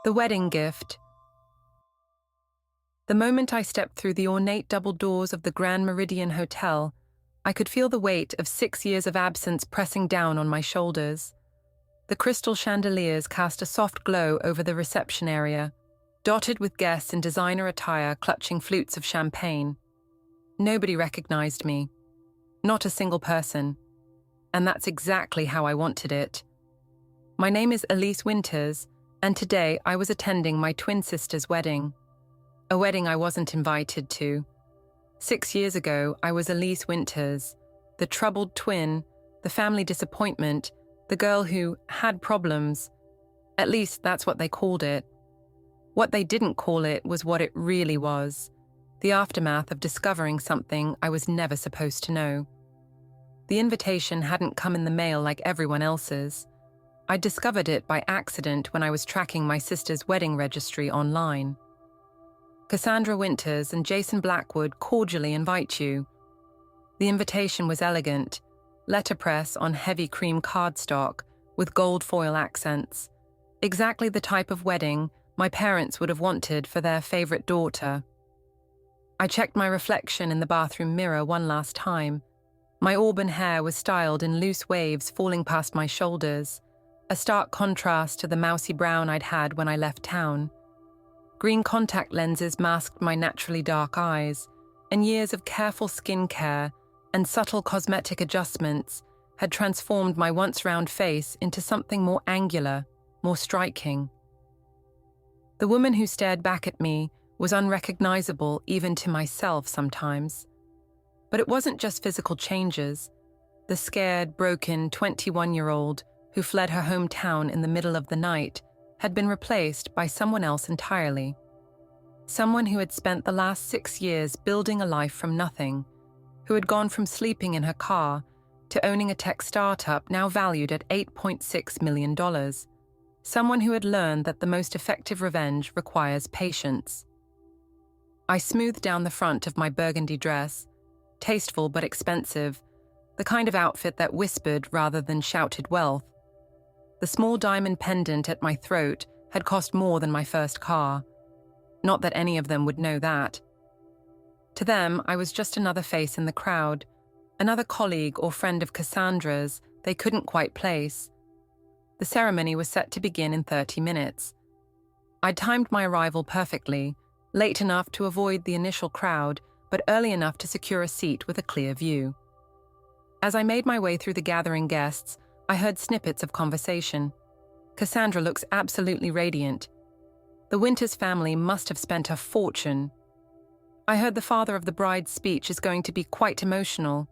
The wedding gift. The moment I stepped through the ornate double doors of the Grand Meridian Hotel, I could feel the weight of 6 years of absence pressing down on my shoulders. The crystal chandeliers cast a soft glow over the reception area, dotted with guests in designer attire clutching flutes of champagne. Nobody recognized me. Not a single person. And that's exactly how I wanted it. My name is Elise Winters, and today I was attending my twin sister's wedding. A wedding I wasn't invited to. 6 years ago, I was Elise Winters, the troubled twin, the family disappointment, the girl who had problems. At least that's what they called it. What they didn't call it was what it really was, the aftermath of discovering something I was never supposed to know. The invitation hadn't come in the mail like everyone else's. I discovered it by accident when I was tracking my sister's wedding registry online. Cassandra Winters and Jason Blackwood cordially invite you. The invitation was elegant, letterpress on heavy cream cardstock with gold foil accents. Exactly the type of wedding my parents would have wanted for their favorite daughter. I checked my reflection in the bathroom mirror one last time. My auburn hair was styled in loose waves falling past my shoulders, a stark contrast to the mousy brown I'd had when I left town. Green contact lenses masked my naturally dark eyes, and years of careful skincare and subtle cosmetic adjustments had transformed my once round face into something more angular, more striking. The woman who stared back at me was unrecognizable even to myself sometimes. But it wasn't just physical changes. The scared, broken 21-year-old who fled her hometown in the middle of the night had been replaced by someone else entirely. Someone who had spent the last 6 years building a life from nothing, who had gone from sleeping in her car to owning a tech startup now valued at $8.6 million. Someone who had learned that the most effective revenge requires patience. I smoothed down the front of my burgundy dress, tasteful but expensive, the kind of outfit that whispered rather than shouted wealth. The small diamond pendant at my throat had cost more than my first car. Not that any of them would know that. To them, I was just another face in the crowd, another colleague or friend of Cassandra's they couldn't quite place. The ceremony was set to begin in 30 minutes. I'd timed my arrival perfectly, late enough to avoid the initial crowd, but early enough to secure a seat with a clear view. As I made my way through the gathering guests, I heard snippets of conversation. Cassandra looks absolutely radiant. The Winters family must have spent a fortune. I heard the father of the bride's speech is going to be quite emotional.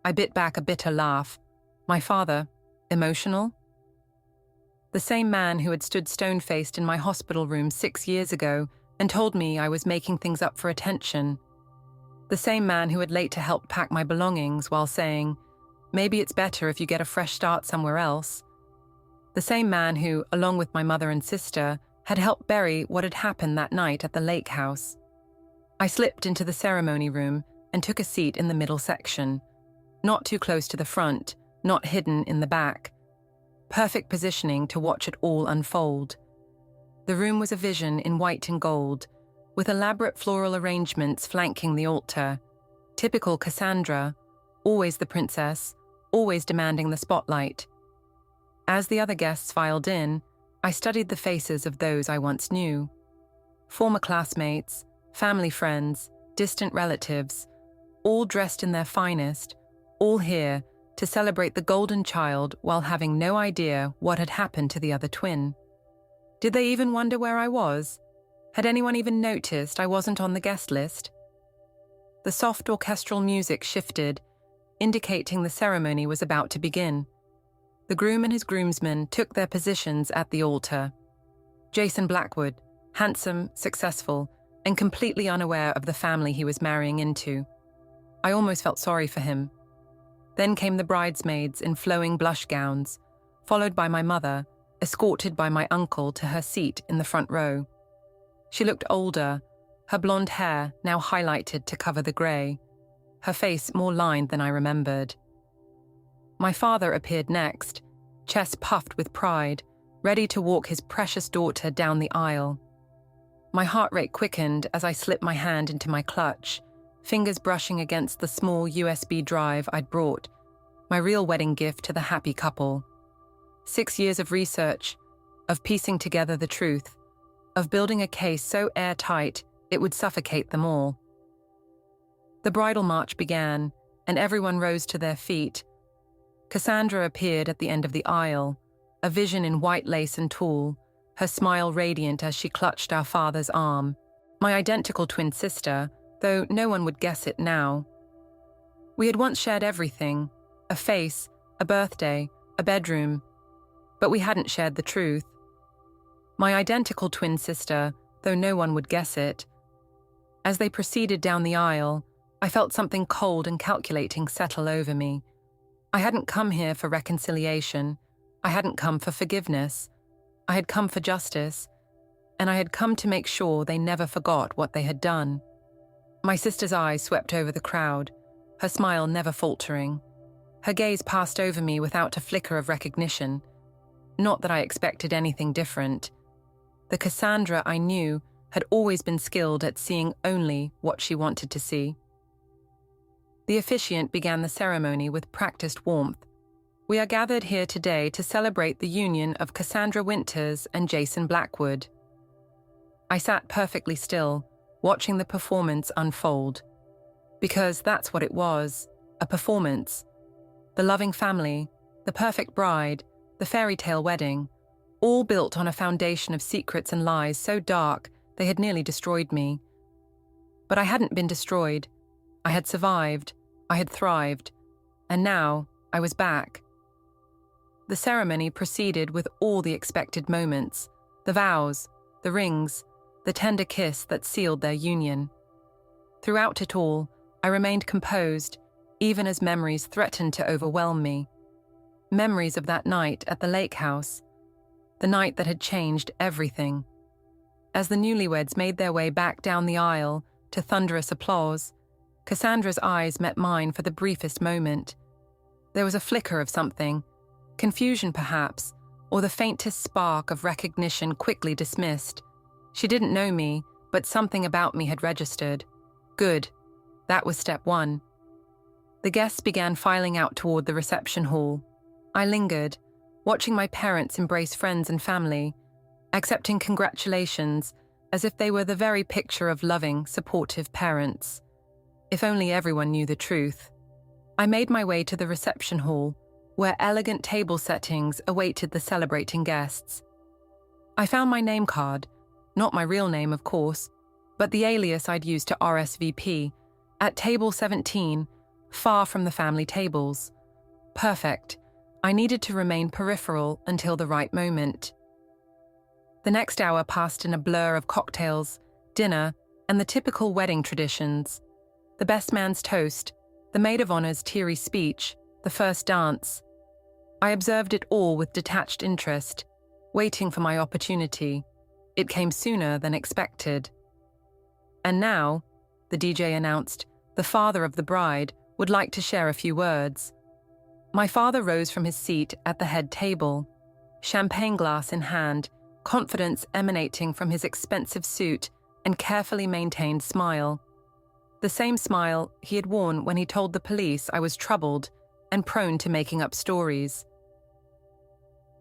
I bit back a bitter laugh. My father, emotional? The same man who had stood stone-faced in my hospital room 6 years ago and told me I was making things up for attention. The same man who had later helped pack my belongings while saying, "Maybe it's better if you get a fresh start somewhere else." The same man who, along with my mother and sister, had helped bury what had happened that night at the lake house. I slipped into the ceremony room and took a seat in the middle section, not too close to the front, not hidden in the back. Perfect positioning to watch it all unfold. The room was a vision in white and gold, with elaborate floral arrangements flanking the altar. Typical Cassandra, always the princess, always demanding the spotlight. As the other guests filed in, I studied the faces of those I once knew. Former classmates, family friends, distant relatives, all dressed in their finest, all here to celebrate the golden child while having no idea what had happened to the other twin. Did they even wonder where I was? Had anyone even noticed I wasn't on the guest list? The soft orchestral music shifted, indicating the ceremony was about to begin. The groom and his groomsmen took their positions at the altar. Jason Blackwood, handsome, successful, and completely unaware of the family he was marrying into. I almost felt sorry for him. Then came the bridesmaids in flowing blush gowns, followed by my mother, escorted by my uncle to her seat in the front row. She looked older, her blonde hair now highlighted to cover the grey, her face more lined than I remembered. My father appeared next, chest puffed with pride, ready to walk his precious daughter down the aisle. My heart rate quickened as I slipped my hand into my clutch, fingers brushing against the small USB drive I'd brought, my real wedding gift to the happy couple. 6 years of research, of piecing together the truth, of building a case so airtight it would suffocate them all. The bridal march began, and everyone rose to their feet. Cassandra appeared at the end of the aisle, a vision in white lace and tulle, her smile radiant as she clutched our father's arm, my identical twin sister, though no one would guess it now. We had once shared everything, a face, a birthday, a bedroom, but we hadn't shared the truth. My identical twin sister, though no one would guess it. As they proceeded down the aisle, I felt something cold and calculating settle over me. I hadn't come here for reconciliation. I hadn't come for forgiveness. I had come for justice, and I had come to make sure they never forgot what they had done. My sister's eyes swept over the crowd, her smile never faltering. Her gaze passed over me without a flicker of recognition. Not that I expected anything different. The Cassandra I knew had always been skilled at seeing only what she wanted to see. The officiant began the ceremony with practiced warmth. We are gathered here today to celebrate the union of Cassandra Winters and Jason Blackwood. I sat perfectly still, watching the performance unfold. Because that's what it was, a performance. The loving family, the perfect bride, the fairy tale wedding, all built on a foundation of secrets and lies so dark they had nearly destroyed me. But I hadn't been destroyed. I had survived. I had thrived. And now I was back. The ceremony proceeded with all the expected moments, the vows, the rings, the tender kiss that sealed their union. Throughout it all, I remained composed, even as memories threatened to overwhelm me. Memories of that night at the lake house, the night that had changed everything. As the newlyweds made their way back down the aisle to thunderous applause, Cassandra's eyes met mine for the briefest moment. There was a flicker of something, confusion perhaps, or the faintest spark of recognition quickly dismissed. She didn't know me, but something about me had registered. Good. That was step one. The guests began filing out toward the reception hall. I lingered, watching my parents embrace friends and family, accepting congratulations as if they were the very picture of loving, supportive parents. If only everyone knew the truth. I made my way to the reception hall, where elegant table settings awaited the celebrating guests. I found my name card, not my real name, of course, but the alias I'd used to RSVP, at table 17, far from the family tables. Perfect. I needed to remain peripheral until the right moment. The next hour passed in a blur of cocktails, dinner, and the typical wedding traditions. The best man's toast, the maid of honor's teary speech, the first dance. I observed it all with detached interest, waiting for my opportunity. It came sooner than expected. And now, the DJ announced, the father of the bride would like to share a few words. My father rose from his seat at the head table, champagne glass in hand, confidence emanating from his expensive suit and carefully maintained smile. The same smile he had worn when he told the police I was troubled and prone to making up stories.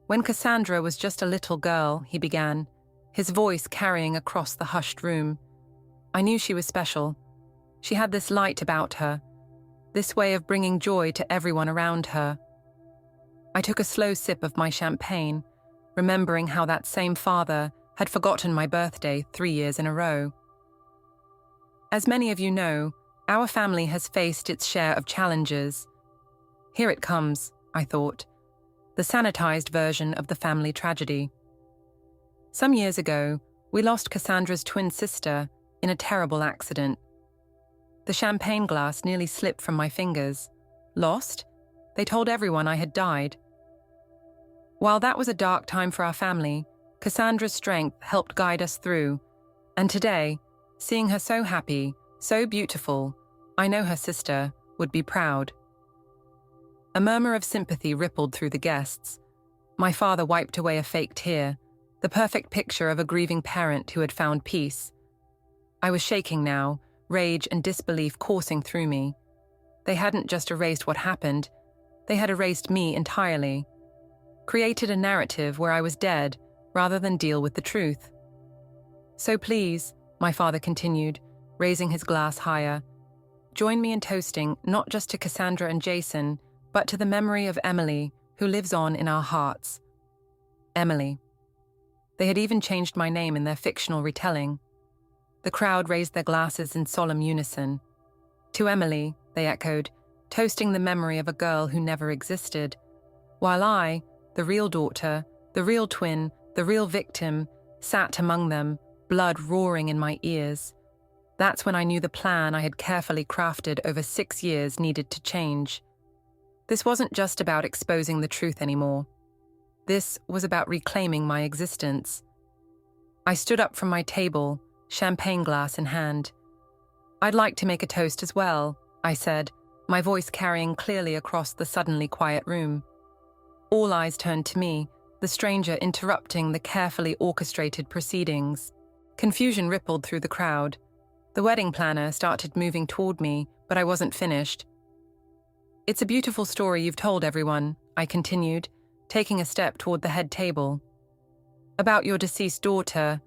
When Cassandra was just a little girl, he began, his voice carrying across the hushed room. I knew she was special. She had this light about her, this way of bringing joy to everyone around her. I took a slow sip of my champagne, remembering how that same father had forgotten my birthday 3 years in a row. As many of you know, our family has faced its share of challenges. Here it comes, I thought, the sanitized version of the family tragedy. Some years ago, we lost Cassandra's twin sister in a terrible accident. The champagne glass nearly slipped from my fingers. Lost? They told everyone I had died. While that was a dark time for our family, Cassandra's strength helped guide us through, and today, seeing her so happy, so beautiful, I know her sister would be proud. A murmur of sympathy rippled through the guests. My father wiped away a fake tear, the perfect picture of a grieving parent who had found peace. I was shaking now, rage and disbelief coursing through me. They hadn't just erased what happened, they had erased me entirely. Created a narrative where I was dead, rather than deal with the truth. So please, my father continued, raising his glass higher, join me in toasting not just to Cassandra and Jason, but to the memory of Emily, who lives on in our hearts. Emily. They had even changed my name in their fictional retelling. The crowd raised their glasses in solemn unison. To Emily, they echoed, toasting the memory of a girl who never existed, while I, the real daughter, the real twin, the real victim, sat among them, blood roaring in my ears. That's when I knew the plan I had carefully crafted over 6 years needed to change. This wasn't just about exposing the truth anymore. This was about reclaiming my existence. I stood up from my table, champagne glass in hand. I'd like to make a toast as well, I said, my voice carrying clearly across the suddenly quiet room. All eyes turned to me, the stranger interrupting the carefully orchestrated proceedings. Confusion rippled through the crowd. The wedding planner started moving toward me, but I wasn't finished. It's a beautiful story you've told everyone, I continued, taking a step toward the head table. About your deceased daughter,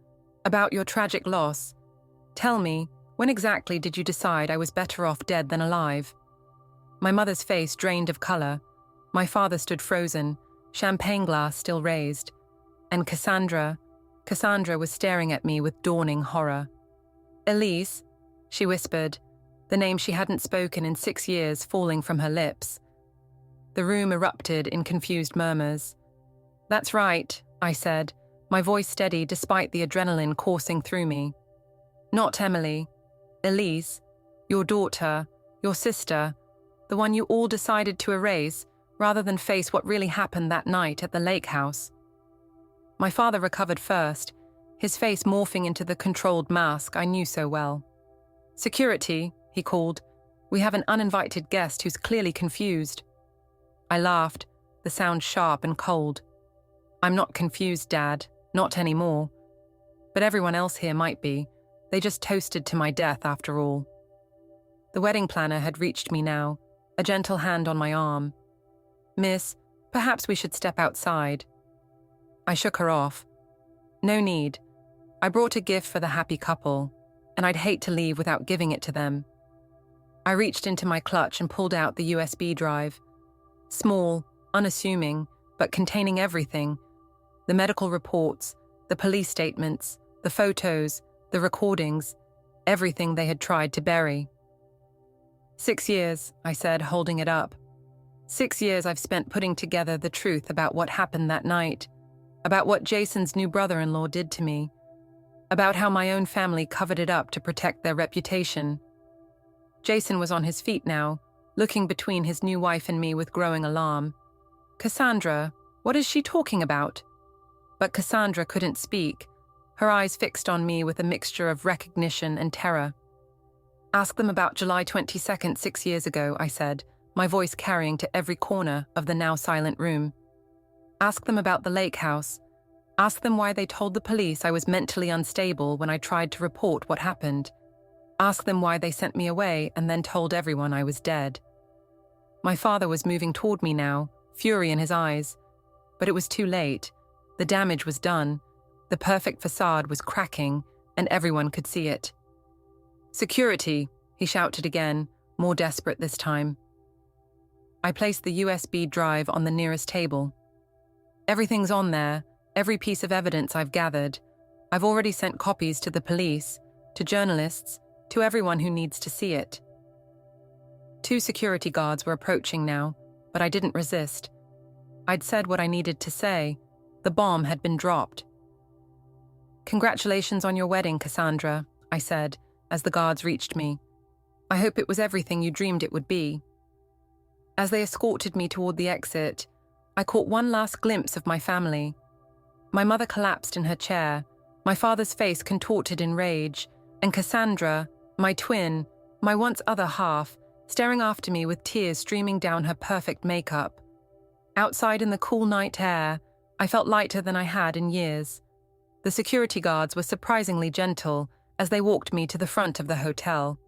about your tragic loss. Tell me, when exactly did you decide I was better off dead than alive? My mother's face drained of color. My father stood frozen, champagne glass still raised. And Cassandra was staring at me with dawning horror. Elise, she whispered, the name she hadn't spoken in 6 years falling from her lips. The room erupted in confused murmurs. That's right, I said, my voice steady despite the adrenaline coursing through me. Not Emily. Elise, your daughter, your sister, the one you all decided to erase rather than face what really happened that night at the lake house. My father recovered first, his face morphing into the controlled mask I knew so well. Security, he called. We have an uninvited guest who's clearly confused. I laughed, the sound sharp and cold. I'm not confused, Dad, not anymore. But everyone else here might be. They just toasted to my death after all. The wedding planner had reached me now, a gentle hand on my arm. Miss, perhaps we should step outside. I shook her off. No need. I brought a gift for the happy couple, and I'd hate to leave without giving it to them. I reached into my clutch and pulled out the USB drive. Small, unassuming, but containing everything. The medical reports, the police statements, the photos, the recordings, everything they had tried to bury. 6 years, I said, holding it up. 6 years I've spent putting together the truth about what happened that night, about what Jason's new brother-in-law did to me, about how my own family covered it up to protect their reputation. Jason was on his feet now, looking between his new wife and me with growing alarm. Cassandra, what is she talking about? But Cassandra couldn't speak, her eyes fixed on me with a mixture of recognition and terror. Ask them about July 22nd, 6 years ago, I said, my voice carrying to every corner of the now silent room. Ask them about the lake house. Ask them why they told the police I was mentally unstable when I tried to report what happened. Ask them why they sent me away and then told everyone I was dead. My father was moving toward me now, fury in his eyes. But it was too late. The damage was done. The perfect facade was cracking, and everyone could see it. Security, he shouted again, more desperate this time. I placed the USB drive on the nearest table. Everything's on there, every piece of evidence I've gathered. I've already sent copies to the police, to journalists, to everyone who needs to see it. 2 security guards were approaching now, but I didn't resist. I'd said what I needed to say. The bomb had been dropped. Congratulations on your wedding, Cassandra, I said, as the guards reached me. I hope it was everything you dreamed it would be. As they escorted me toward the exit, I caught one last glimpse of my family. My mother collapsed in her chair, my father's face contorted in rage, and Cassandra, my twin, my once other half, staring after me with tears streaming down her perfect makeup. Outside in the cool night air, I felt lighter than I had in years. The security guards were surprisingly gentle as they walked me to the front of the hotel.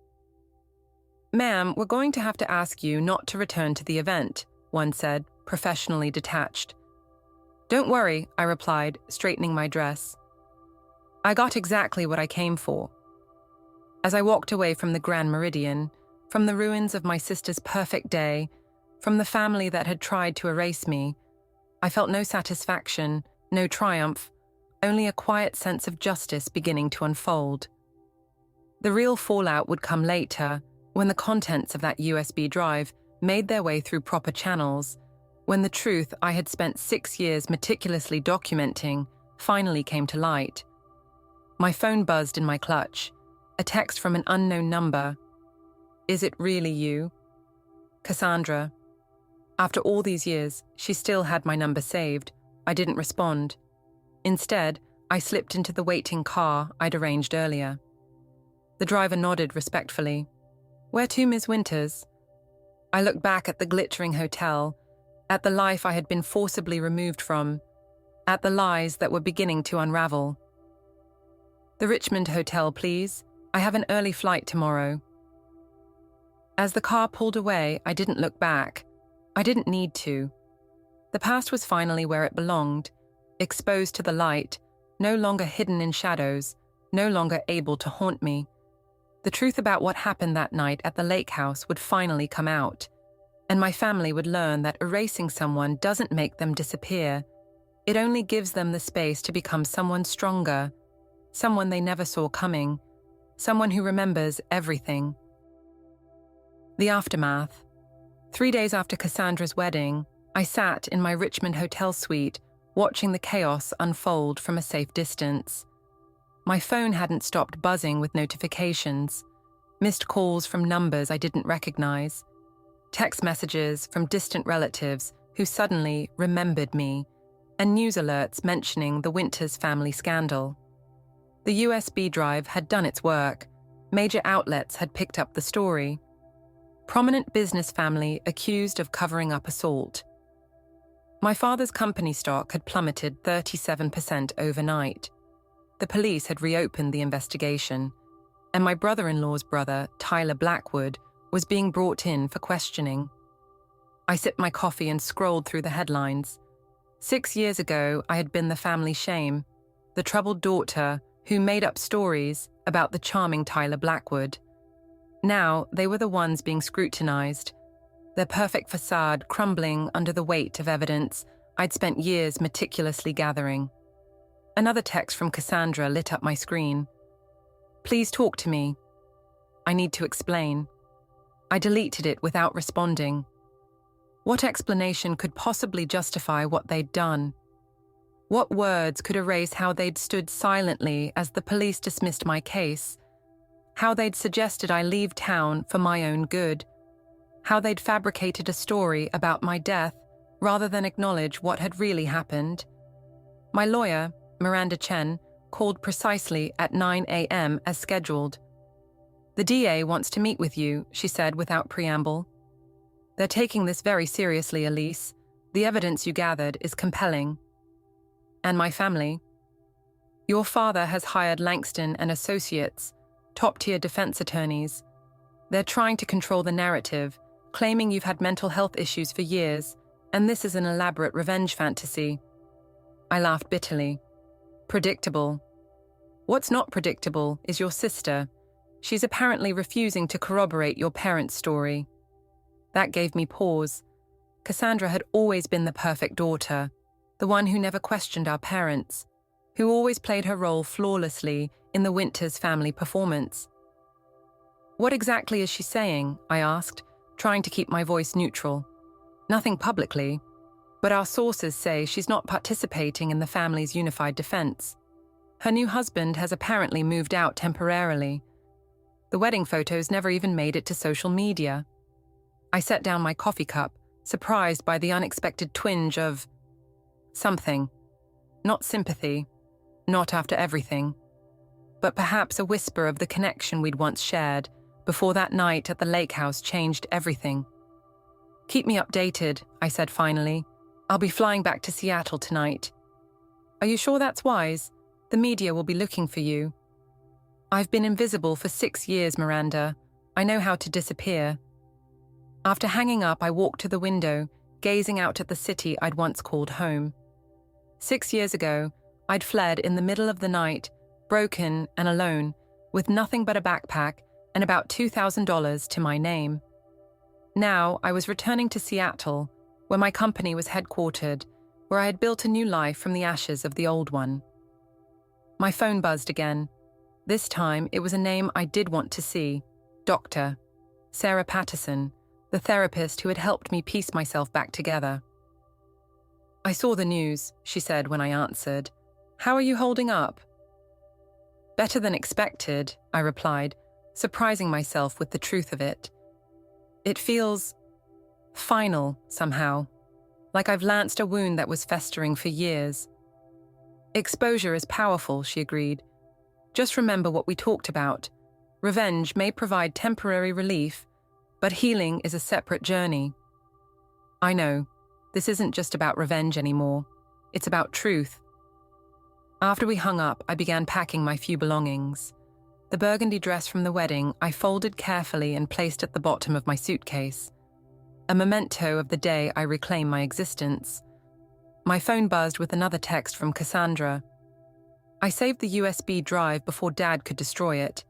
"Ma'am, we're going to have to ask you not to return to the event," one said, professionally detached. "Don't worry," I replied, straightening my dress. I got exactly what I came for. As I walked away from the Grand Meridian, from the ruins of my sister's perfect day, from the family that had tried to erase me, I felt no satisfaction, no triumph, only a quiet sense of justice beginning to unfold. The real fallout would come later, when the contents of that USB drive made their way through proper channels, when the truth I had spent 6 years meticulously documenting finally came to light. My phone buzzed in my clutch, a text from an unknown number. "Is it really you?" Cassandra. After all these years, she still had my number saved. I didn't respond. Instead, I slipped into the waiting car I'd arranged earlier. The driver nodded respectfully. "Where to, Ms. Winters?" I looked back at the glittering hotel, at the life I had been forcibly removed from, at the lies that were beginning to unravel. "The Richmond Hotel, please. I have an early flight tomorrow." As the car pulled away, I didn't look back. I didn't need to. The past was finally where it belonged, exposed to the light, no longer hidden in shadows, no longer able to haunt me. The truth about what happened that night at the lake house would finally come out, and my family would learn that erasing someone doesn't make them disappear. It only gives them the space to become someone stronger, someone they never saw coming, someone who remembers everything. The aftermath. 3 days after Cassandra's wedding, I sat in my Richmond hotel suite, watching the chaos unfold from a safe distance. My phone hadn't stopped buzzing with notifications, missed calls from numbers I didn't recognize, text messages from distant relatives who suddenly remembered me, and news alerts mentioning the Winters family scandal. The USB drive had done its work. Major outlets had picked up the story. Prominent business family accused of covering up assault. My father's company stock had plummeted 37% overnight. The police had reopened the investigation, and my brother-in-law's brother, Tyler Blackwood, was being brought in for questioning. I sipped my coffee and scrolled through the headlines. 6 years ago, I had been the family shame, the troubled daughter who made up stories about the charming Tyler Blackwood. Now, they were the ones being scrutinized, their perfect facade crumbling under the weight of evidence I'd spent years meticulously gathering. Another text from Cassandra lit up my screen. "Please talk to me. I need to explain." I deleted it without responding. What explanation could possibly justify what they'd done? What words could erase how they'd stood silently as the police dismissed my case? How they'd suggested I leave town for my own good? How they'd fabricated a story about my death rather than acknowledge what had really happened? My lawyer, Miranda Chen, called precisely at 9 a.m. as scheduled. "The DA wants to meet with you," she said without preamble. "They're taking this very seriously, Elise. The evidence you gathered is compelling." "And my family?" "Your father has hired Langston and Associates, top-tier defense attorneys. They're trying to control the narrative, claiming you've had mental health issues for years, and this is an elaborate revenge fantasy." I laughed bitterly. "Predictable." "What's not predictable is your sister. She's apparently refusing to corroborate your parents' story." That gave me pause. Cassandra had always been the perfect daughter, the one who never questioned our parents, who always played her role flawlessly in the Winters family performance. "What exactly is she saying?" I asked, trying to keep my voice neutral. "Nothing publicly, but our sources say she's not participating in the family's unified defense. Her new husband has apparently moved out temporarily. The wedding photos never even made it to social media." I set down my coffee cup, surprised by the unexpected twinge of something. Not sympathy, not after everything, but perhaps a whisper of the connection we'd once shared before that night at the lake house changed everything. "Keep me updated," I said finally. "I'll be flying back to Seattle tonight." Are you sure that's wise? The media will be looking for you. I've been invisible for 6 years, Miranda. I know how to disappear. After hanging up, I walked to the window, gazing out at the city I'd once called home. 6 years ago, I'd fled in the middle of the night, broken and alone, with nothing but a backpack and about $2,000 to my name. Now, I was returning to Seattle, where my company was headquartered, where I had built a new life from the ashes of the old one. My phone buzzed again. This time, it was a name I did want to see. Dr. Sarah Patterson, the therapist who had helped me piece myself back together. I saw the news, she said when I answered. How are you holding up? Better than expected, I replied, surprising myself with the truth of it. It feels final, somehow, like I've lanced a wound that was festering for years. Exposure is powerful, she agreed. Just remember what we talked about. Revenge may provide temporary relief, but healing is a separate journey. I know, this isn't just about revenge anymore. It's about truth. After we hung up, I began packing my few belongings. The burgundy dress from the wedding I folded carefully and placed at the bottom of my suitcase. A memento of the day I reclaim my existence. My phone buzzed with another text from Cassandra. I saved the USB drive before Dad could destroy it.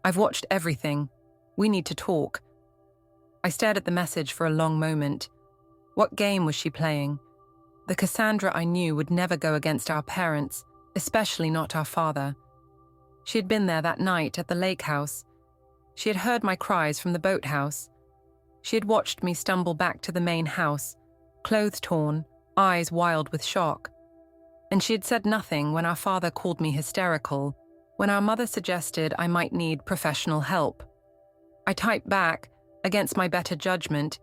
I've watched everything. We need to talk. I stared at the message for a long moment. What game was she playing? The Cassandra I knew would never go against our parents, especially not our father. She had been there that night at the lake house. She had heard my cries from the boathouse. She had watched me stumble back to the main house, clothes torn, eyes wild with shock. And she had said nothing when our father called me hysterical, when our mother suggested I might need professional help. I typed back, against my better judgment,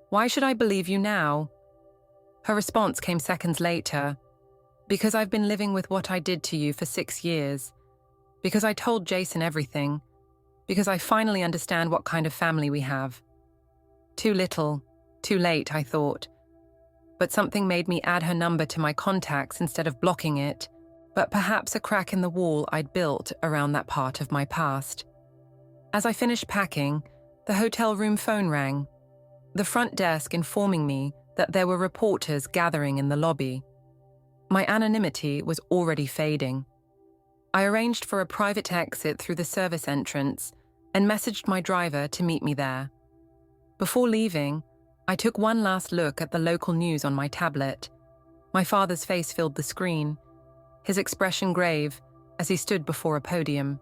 "Why should I believe you now?" Her response came seconds later. "Because I've been living with what I did to you for 6 years. Because I told Jason everything. Because I finally understand what kind of family we have." Too little, too late, I thought. But something made me add her number to my contacts instead of blocking it, but perhaps a crack in the wall I'd built around that part of my past. As I finished packing, the hotel room phone rang. The front desk informing me that there were reporters gathering in the lobby. My anonymity was already fading. I arranged for a private exit through the service entrance and messaged my driver to meet me there. Before leaving, I took one last look at the local news on my tablet. My father's face filled the screen, his expression grave as he stood before a podium.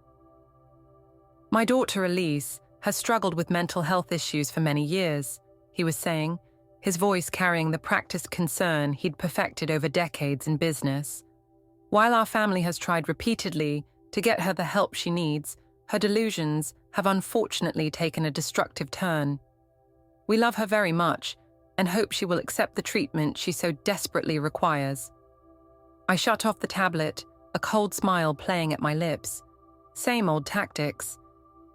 "My daughter Elise has struggled with mental health issues for many years," he was saying, his voice carrying the practiced concern he'd perfected over decades in business. "While our family has tried repeatedly to get her the help she needs, her delusions have unfortunately taken a destructive turn. We love her very much and hope she will accept the treatment she so desperately requires." I shut off the tablet, a cold smile playing at my lips. Same old tactics.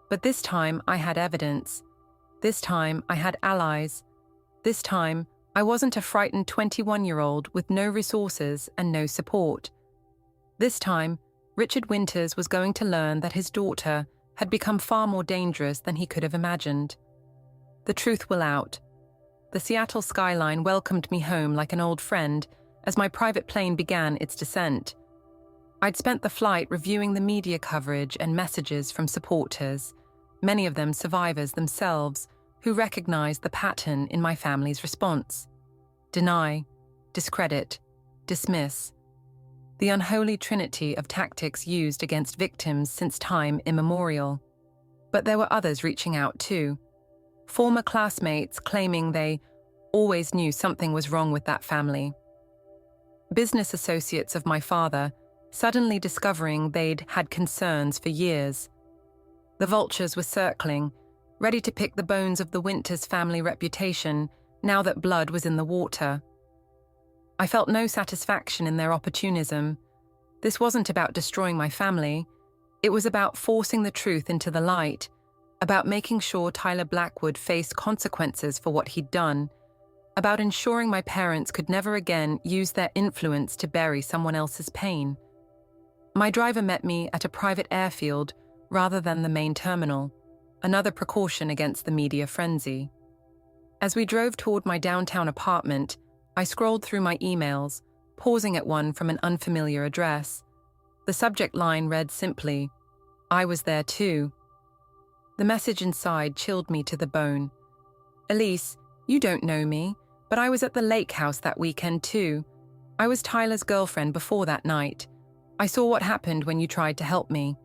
But this time I had evidence. This time I had allies. This time I wasn't a frightened 21-year-old with no resources and no support. This time, Richard Winters was going to learn that his daughter had become far more dangerous than he could have imagined. The truth will out. The Seattle skyline welcomed me home like an old friend as my private plane began its descent. I'd spent the flight reviewing the media coverage and messages from supporters, many of them survivors themselves, who recognized the pattern in my family's response. Deny, discredit, dismiss. The unholy trinity of tactics used against victims since time immemorial. But there were others reaching out too. Former classmates claiming they always knew something was wrong with that family. Business associates of my father suddenly discovering they'd had concerns for years. The vultures were circling, ready to pick the bones of the Winters family reputation now that blood was in the water. I felt no satisfaction in their opportunism. This wasn't about destroying my family. It was about forcing the truth into the light, about making sure Tyler Blackwood faced consequences for what he'd done, about ensuring my parents could never again use their influence to bury someone else's pain. My driver met me at a private airfield rather than the main terminal, another precaution against the media frenzy. As we drove toward my downtown apartment, I scrolled through my emails, pausing at one from an unfamiliar address. The subject line read simply, "I was there too." The message inside chilled me to the bone. "Elise, you don't know me, but I was at the lake house that weekend too. I was Tyler's girlfriend before that night. I saw what happened when you tried to help me.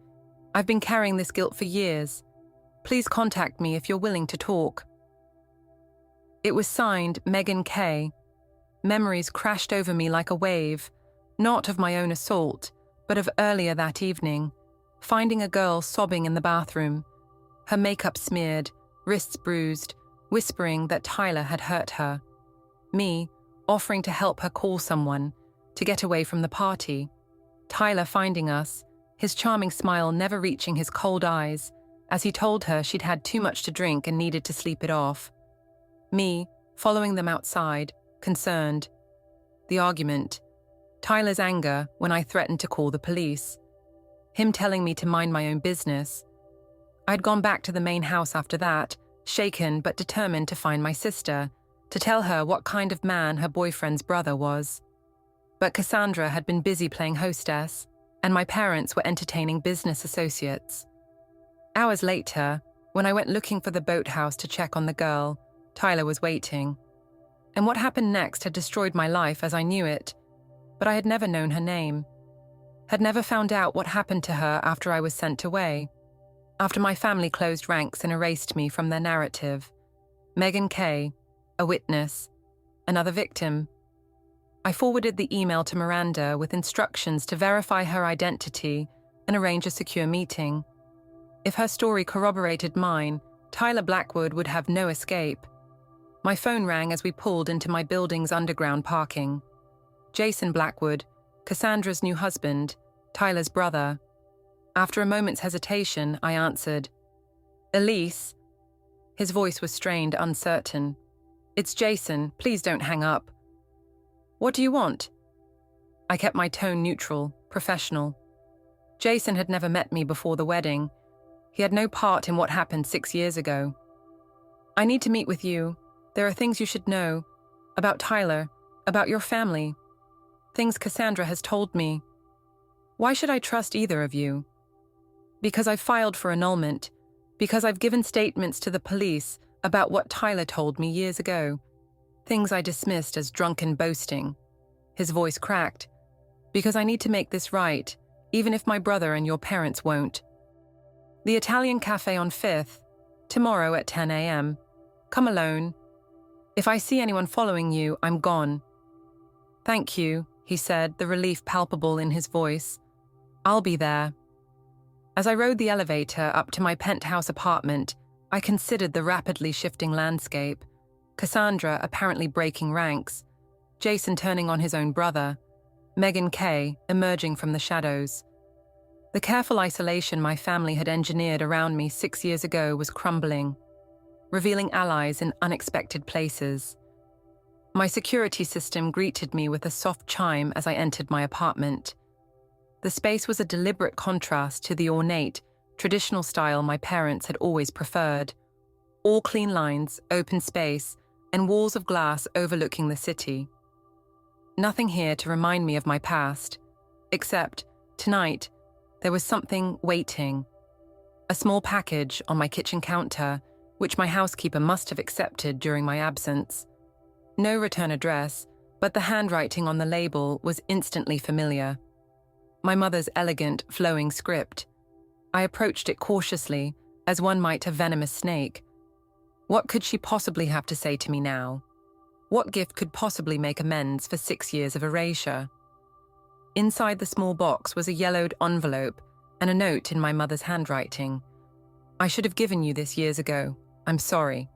I've been carrying this guilt for years. Please contact me if you're willing to talk." It was signed Megan K. Memories crashed over me like a wave, not of my own assault, but of earlier that evening, finding a girl sobbing in the bathroom, her makeup smeared, wrists bruised, whispering that Tyler had hurt her. Me, offering to help her call someone, to get away from the party. Tyler finding us, his charming smile never reaching his cold eyes, as he told her she'd had too much to drink and needed to sleep it off. Me, following them outside, concerned. The argument. Tyler's anger when I threatened to call the police. Him telling me to mind my own business. I'd gone back to the main house after that, shaken but determined to find my sister, to tell her what kind of man her boyfriend's brother was. But Cassandra had been busy playing hostess, and my parents were entertaining business associates. Hours later, when I went looking for the boathouse to check on the girl, Tyler was waiting. And what happened next had destroyed my life as I knew it, but I had never known her name. Had never found out what happened to her after I was sent away. After my family closed ranks and erased me from their narrative. Megan K., a witness, another victim. I forwarded the email to Miranda with instructions to verify her identity and arrange a secure meeting. If her story corroborated mine, Tyler Blackwood would have no escape. My phone rang as we pulled into my building's underground parking. Jason Blackwood, Cassandra's new husband, Tyler's brother. After a moment's hesitation, I answered, "Elise?" His voice was strained, uncertain. "It's Jason, please don't hang up." "What do you want?" I kept my tone neutral, professional. Jason had never met me before the wedding. He had no part in what happened 6 years ago. "I need to meet with you. There are things you should know. About Tyler, about your family. Things Cassandra has told me. Why should I trust either of you? Because I've filed for annulment. Because I've given statements to the police about what Tyler told me years ago. Things I dismissed as drunken boasting." His voice cracked. "Because I need to make this right, even if my brother and your parents won't. The Italian cafe on 5th, tomorrow at 10 a.m. Come alone. If I see anyone following you, I'm gone." "Thank you," he said, the relief palpable in his voice. "I'll be there." As I rode the elevator up to my penthouse apartment, I considered the rapidly shifting landscape. Cassandra apparently breaking ranks, Jason turning on his own brother, Megan K. emerging from the shadows. The careful isolation my family had engineered around me 6 years ago was crumbling, revealing allies in unexpected places. My security system greeted me with a soft chime as I entered my apartment. The space was a deliberate contrast to the ornate, traditional style my parents had always preferred. All clean lines, open space, and walls of glass overlooking the city. Nothing here to remind me of my past, except, tonight, there was something waiting. A small package on my kitchen counter, which my housekeeper must have accepted during my absence. No return address, but the handwriting on the label was instantly familiar. My mother's elegant, flowing script. I approached it cautiously, as one might a venomous snake. What could she possibly have to say to me now? What gift could possibly make amends for 6 years of erasure? Inside the small box was a yellowed envelope and a note in my mother's handwriting. "I should have given you this years ago. I'm sorry."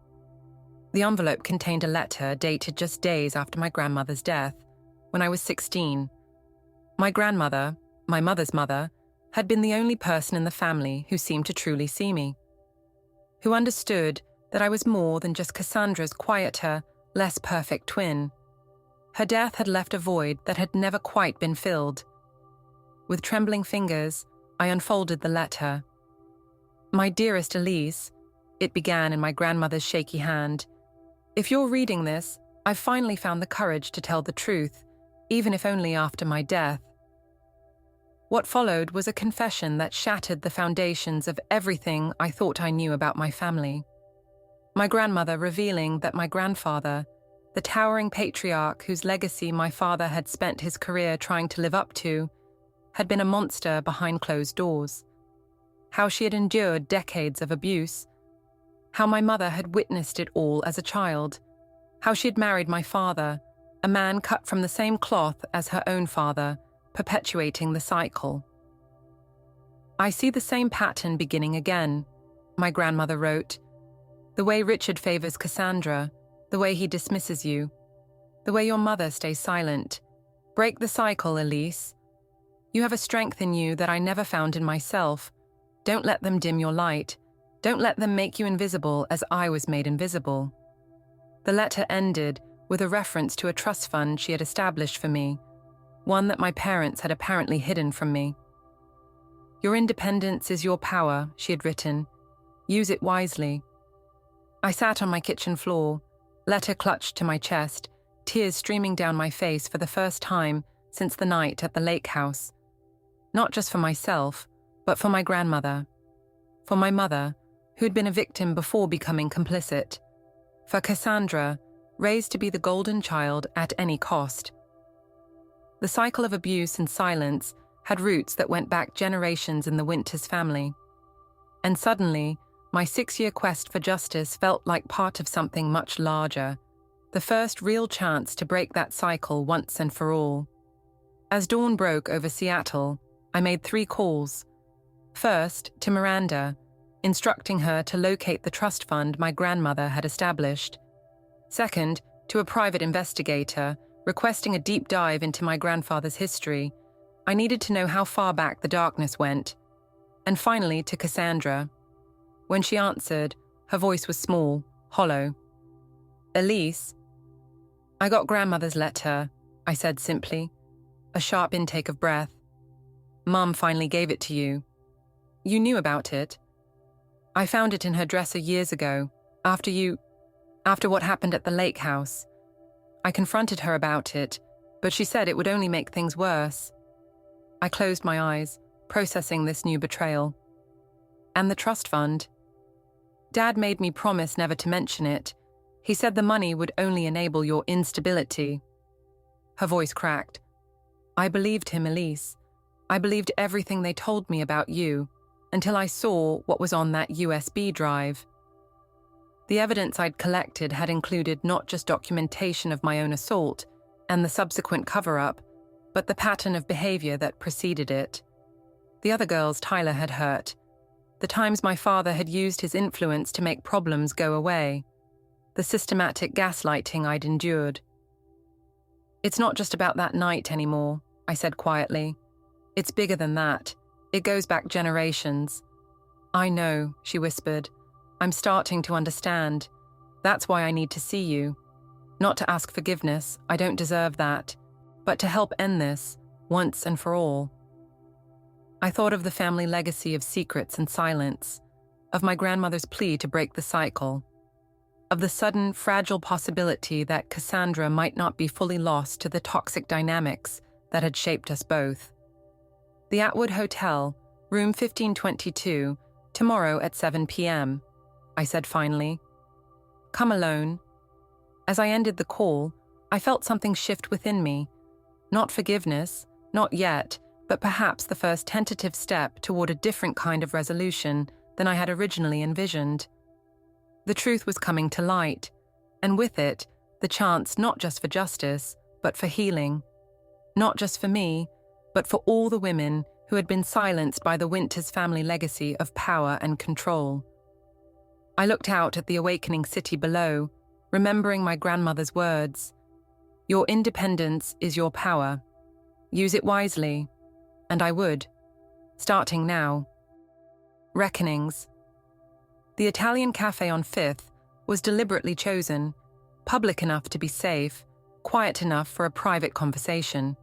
The envelope contained a letter dated just days after my grandmother's death, when I was 16. My grandmother, my mother's mother, had been the only person in the family who seemed to truly see me. Who understood that I was more than just Cassandra's quieter, less perfect twin. Her death had left a void that had never quite been filled. With trembling fingers, I unfolded the letter. "My dearest Elise," it began in my grandmother's shaky hand, "if you're reading this, I've finally found the courage to tell the truth, even if only after my death." What followed was a confession that shattered the foundations of everything I thought I knew about my family. My grandmother revealing that my grandfather, the towering patriarch whose legacy my father had spent his career trying to live up to, had been a monster behind closed doors. How she had endured decades of abuse. How my mother had witnessed it all as a child. How she had married my father, a man cut from the same cloth as her own father, perpetuating the cycle. "I see the same pattern beginning again," my grandmother wrote. "The way Richard favors Cassandra, the way he dismisses you, the way your mother stays silent. Break the cycle, Elise. You have a strength in you that I never found in myself. Don't let them dim your light. Don't let them make you invisible as I was made invisible." The letter ended with a reference to a trust fund she had established for me, one that my parents had apparently hidden from me. "Your independence is your power," she had written. "Use it wisely." I sat on my kitchen floor, letter clutched to my chest, tears streaming down my face for the first time since the night at the lake house. Not just for myself, but for my grandmother. For my mother, who'd been a victim before becoming complicit. For Cassandra, raised to be the golden child at any cost. The cycle of abuse and silence had roots that went back generations in the Winters family. And suddenly, my 6-year quest for justice felt like part of something much larger, the first real chance to break that cycle once and for all. As dawn broke over Seattle, I made 3 calls. First, to Miranda, instructing her to locate the trust fund my grandmother had established. Second, to a private investigator, requesting a deep dive into my grandfather's history. I needed to know how far back the darkness went. And finally, to Cassandra. When she answered, her voice was small, hollow. "Elise." "I got grandmother's letter," I said simply, a sharp intake of breath. "Mum finally gave it to you. You knew about it. I found it in her dresser years ago, after what happened at the lake house. I confronted her about it, but she said it would only make things worse." I closed my eyes, processing this new betrayal. "And the trust fund?" "Dad made me promise never to mention it. He said the money would only enable your instability." Her voice cracked. "I believed him, Elise. I believed everything they told me about you, until I saw what was on that USB drive." The evidence I'd collected had included not just documentation of my own assault and the subsequent cover-up, but the pattern of behavior that preceded it. The other girls Tyler had hurt. The times my father had used his influence to make problems go away. The systematic gaslighting I'd endured. "It's not just about that night anymore," I said quietly. "It's bigger than that. It goes back generations." "I know," she whispered. "I'm starting to understand. That's why I need to see you. Not to ask forgiveness, I don't deserve that, but to help end this, once and for all." I thought of the family legacy of secrets and silence, of my grandmother's plea to break the cycle, of the sudden, fragile possibility that Cassandra might not be fully lost to the toxic dynamics that had shaped us both. "The Atwood Hotel, room 1522, tomorrow at 7 p.m., I said finally. "Come alone." As I ended the call, I felt something shift within me. Not forgiveness, not yet, but perhaps the first tentative step toward a different kind of resolution than I had originally envisioned. The truth was coming to light, and with it, the chance not just for justice, but for healing. Not just for me, but for all the women who had been silenced by the Winters family legacy of power and control. I looked out at the awakening city below, remembering my grandmother's words. "Your independence is your power. Use it wisely." And I would. Starting now. Reckonings. The Italian cafe on 5th was deliberately chosen, public enough to be safe, quiet enough for a private conversation.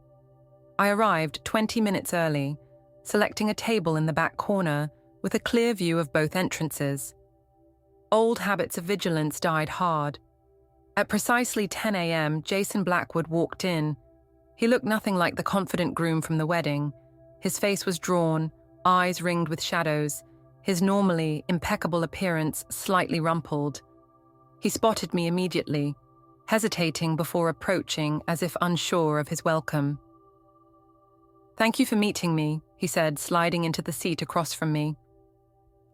I arrived 20 minutes early, selecting a table in the back corner with a clear view of both entrances. Old habits of vigilance died hard. At precisely 10 a.m., Jason Blackwood walked in. He looked nothing like the confident groom from the wedding. His face was drawn, eyes ringed with shadows, his normally impeccable appearance slightly rumpled. He spotted me immediately, hesitating before approaching as if unsure of his welcome. "Thank you for meeting me," he said, sliding into the seat across from me.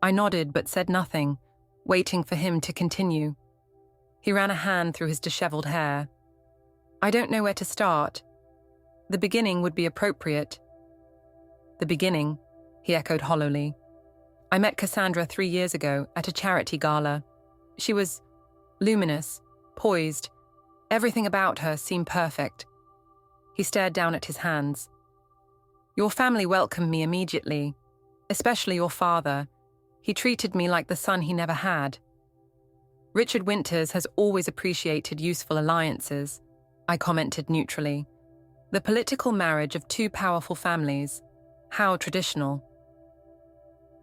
I nodded but said nothing, waiting for him to continue. He ran a hand through his disheveled hair. "I don't know where to start. The beginning would be appropriate." "The beginning," he echoed hollowly. "I met Cassandra 3 years ago at a charity gala. She was luminous, poised. Everything about her seemed perfect." He stared down at his hands. "Your family welcomed me immediately, especially your father. He treated me like the son he never had. Richard Winters has always appreciated useful alliances," I commented neutrally. "The political marriage of 2 powerful families. How traditional."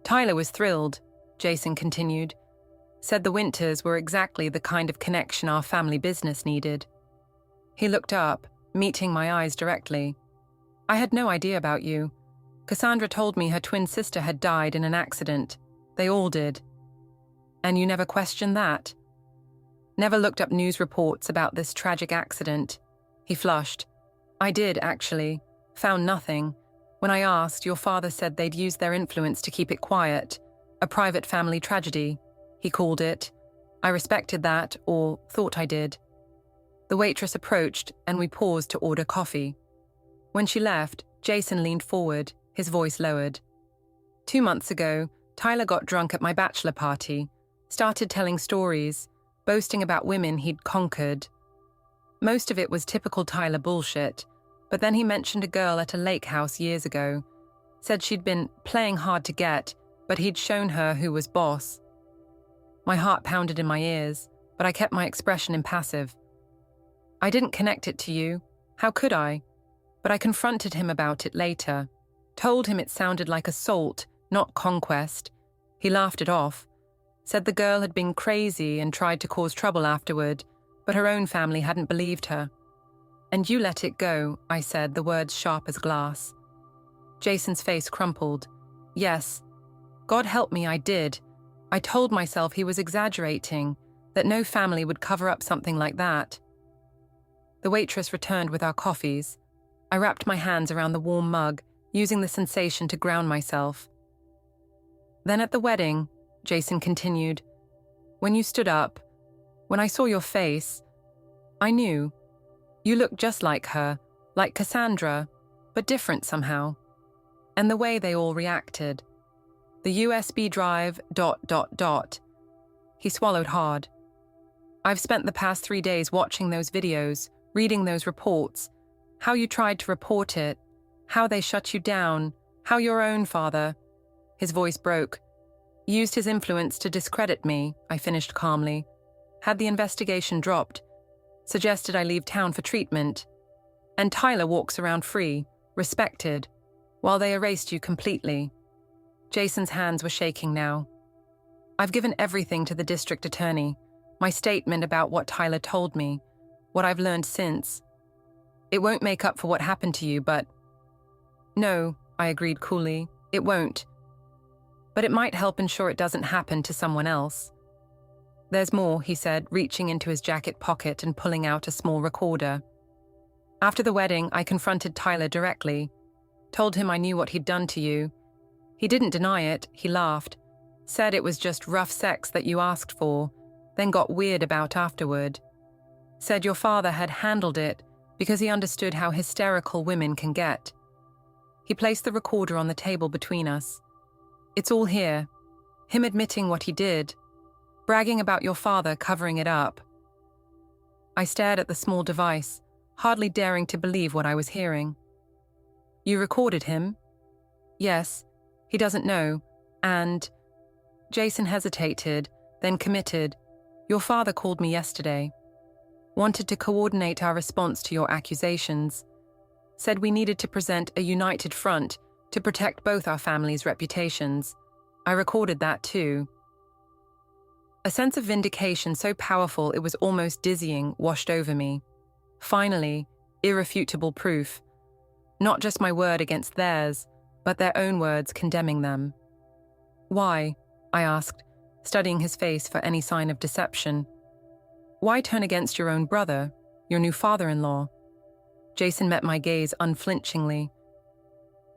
"Tyler was thrilled," Jason continued. "Said the Winters were exactly the kind of connection our family business needed." He looked up, meeting my eyes directly. "I had no idea about you. Cassandra told me her twin sister had died in an accident. They all did." "And you never questioned that?" "Never looked up news reports about this tragic accident." He flushed. "I did, actually. Found nothing. When I asked, your father said they'd used their influence to keep it quiet. A private family tragedy, he called it. I respected that, or thought I did." The waitress approached, and we paused to order coffee. When she left, Jason leaned forward, his voice lowered. 2 months ago, Tyler got drunk at my bachelor party, started telling stories, boasting about women he'd conquered. Most of it was typical Tyler bullshit, but then he mentioned a girl at a lake house years ago. Said she'd been playing hard to get, but he'd shown her who was boss. My heart pounded in my ears, but I kept my expression impassive. "I didn't connect it to you. How could I? But I confronted him about it later. Told him it sounded like assault, not conquest. He laughed it off. Said the girl had been crazy and tried to cause trouble afterward, but her own family hadn't believed her." "And you let it go," I said, the words sharp as glass. Jason's face crumpled. "Yes. God help me, I did. I told myself he was exaggerating, that no family would cover up something like that." The waitress returned with our coffees. I wrapped my hands around the warm mug, using the sensation to ground myself. "Then at the wedding," Jason continued, "when you stood up, when I saw your face, I knew. You looked just like her, like Cassandra, but different somehow. And the way they all reacted. The USB drive, ... He swallowed hard. "I've spent the past 3 days watching those videos, reading those reports, how you tried to report it, how they shut you down, how your own father..." His voice broke. "Used his influence to discredit me," I finished calmly. "Had the investigation dropped. Suggested I leave town for treatment. And Tyler walks around free, respected, while they erased you completely." Jason's hands were shaking now. "I've given everything to the district attorney, my statement about what Tyler told me, what I've learned since. It won't make up for what happened to you, but..." "No," I agreed coolly, "it won't. But it might help ensure it doesn't happen to someone else." "There's more," he said, reaching into his jacket pocket and pulling out a small recorder. "After the wedding, I confronted Tyler directly. Told him I knew what he'd done to you. He didn't deny it, he laughed. Said it was just rough sex that you asked for, then got weird about afterward. Said your father had handled it because he understood how hysterical women can get." He placed the recorder on the table between us. "It's all here. Him admitting what he did. Bragging about your father covering it up." I stared at the small device, hardly daring to believe what I was hearing. "You recorded him?" "Yes. He doesn't know. And..." Jason hesitated, then committed. "Your father called me yesterday." wanted to coordinate our response to your accusations, said we needed to present a united front to protect both our families' reputations. I recorded that too. A sense of vindication so powerful it was almost dizzying washed over me. Finally, irrefutable proof. Not just my word against theirs, but their own words condemning them. Why? I asked, studying his face for any sign of deception. Why turn against your own brother, your new father-in-law? Jason met my gaze unflinchingly.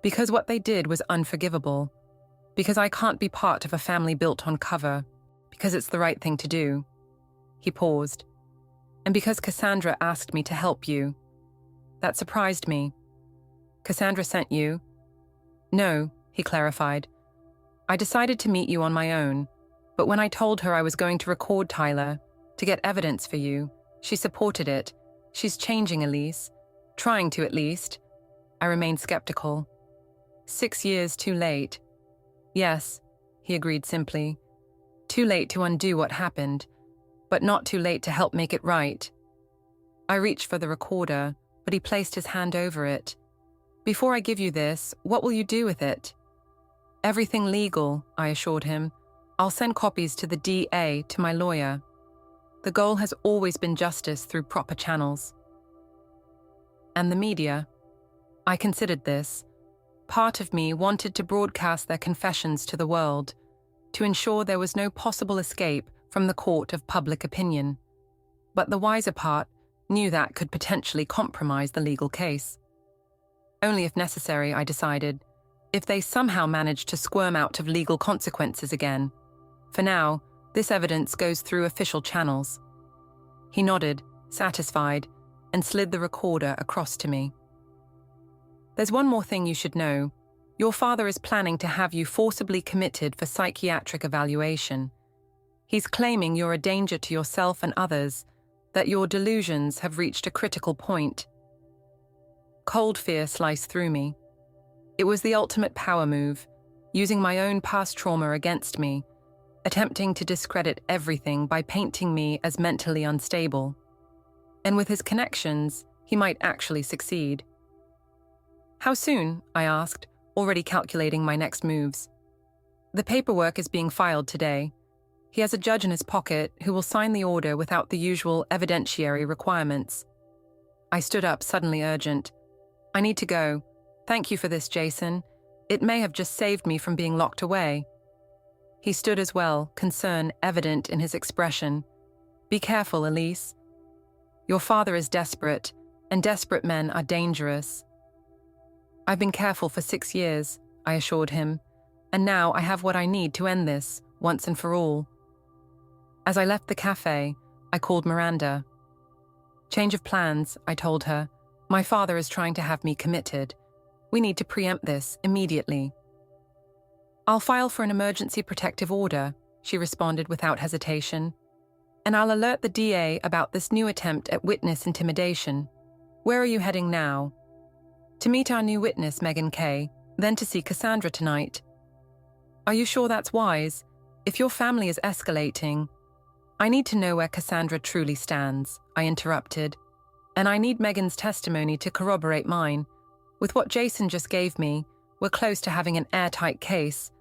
Because what they did was unforgivable. Because I can't be part of a family built on cover. Because it's the right thing to do. He paused. And because Cassandra asked me to help you. That surprised me. Cassandra sent you? No, he clarified. I decided to meet you on my own, but when I told her I was going to record Tyler, to get evidence for you, she supported it. She's changing, Elise. Trying to, at least. I remained skeptical. 6 years too late. Yes, he agreed simply. Too late to undo what happened, but not too late to help make it right. I reached for the recorder, but he placed his hand over it. Before I give you this, what will you do with it? Everything legal, I assured him. I'll send copies to the DA, to my lawyer. The goal has always been justice through proper channels. And the media? I considered this. Part of me wanted to broadcast their confessions to the world, to ensure there was no possible escape from the court of public opinion. But the wiser part knew that could potentially compromise the legal case. Only if necessary, I decided, if they somehow managed to squirm out of legal consequences again. For now, this evidence goes through official channels. He nodded, satisfied, and slid the recorder across to me. There's one more thing you should know. Your father is planning to have you forcibly committed for psychiatric evaluation. He's claiming you're a danger to yourself and others, that your delusions have reached a critical point. Cold fear sliced through me. It was the ultimate power move, using my own past trauma against me, attempting to discredit everything by painting me as mentally unstable. And with his connections, he might actually succeed. How soon? I asked, already calculating my next moves. The paperwork is being filed today. He has a judge in his pocket who will sign the order without the usual evidentiary requirements. I stood up, suddenly urgent. I need to go. Thank you for this, Jason. It may have just saved me from being locked away. He stood as well, concern evident in his expression. Be careful, Elise. Your father is desperate, and desperate men are dangerous. I've been careful for 6 years, I assured him, and now I have what I need to end this, once and for all. As I left the cafe, I called Miranda. Change of plans, I told her. My father is trying to have me committed. We need to preempt this immediately. I'll file for an emergency protective order, she responded without hesitation. And I'll alert the DA about this new attempt at witness intimidation. Where are you heading now? To meet our new witness, Megan Kay, then to see Cassandra tonight. Are you sure that's wise? If your family is escalating... I need to know where Cassandra truly stands, I interrupted. And I need Megan's testimony to corroborate mine. With what Jason just gave me, we're close to having an airtight case.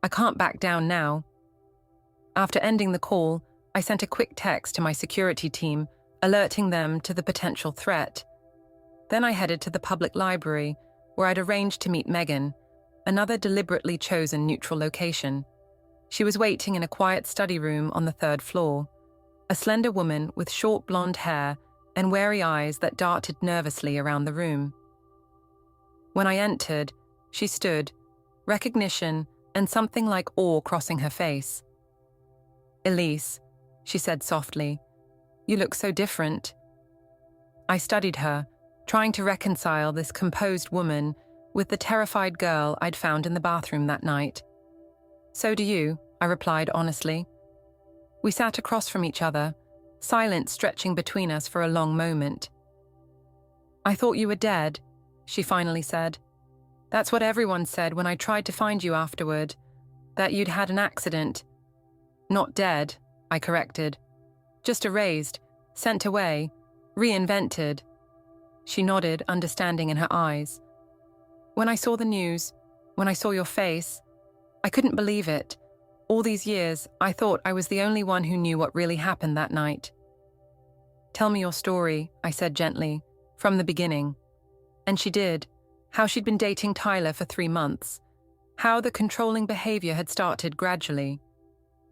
I can't back down now. After ending the call, I sent a quick text to my security team, alerting them to the potential threat. Then I headed to the public library, where I'd arranged to meet Megan, another deliberately chosen neutral location. She was waiting in a quiet study room on the 3rd floor, a slender woman with short blonde hair and wary eyes that darted nervously around the room. When I entered, she stood, recognition and something like awe crossing her face. Elise, she said softly, you look so different. I studied her, trying to reconcile this composed woman with the terrified girl I'd found in the bathroom that night. So do you, I replied honestly. We sat across from each other, silence stretching between us for a long moment. I thought you were dead, she finally said. That's what everyone said when I tried to find you afterward, that you'd had an accident. Not dead, I corrected. Just erased, sent away, Reinvented. She nodded, understanding in her eyes. When I saw the news, when I saw your face, I couldn't believe it. All these years, I thought I was the only one who knew what really happened that night. Tell me your story, I said gently, from the beginning. And she did. How she'd been dating Tyler for 3 months. How the controlling behavior had started gradually.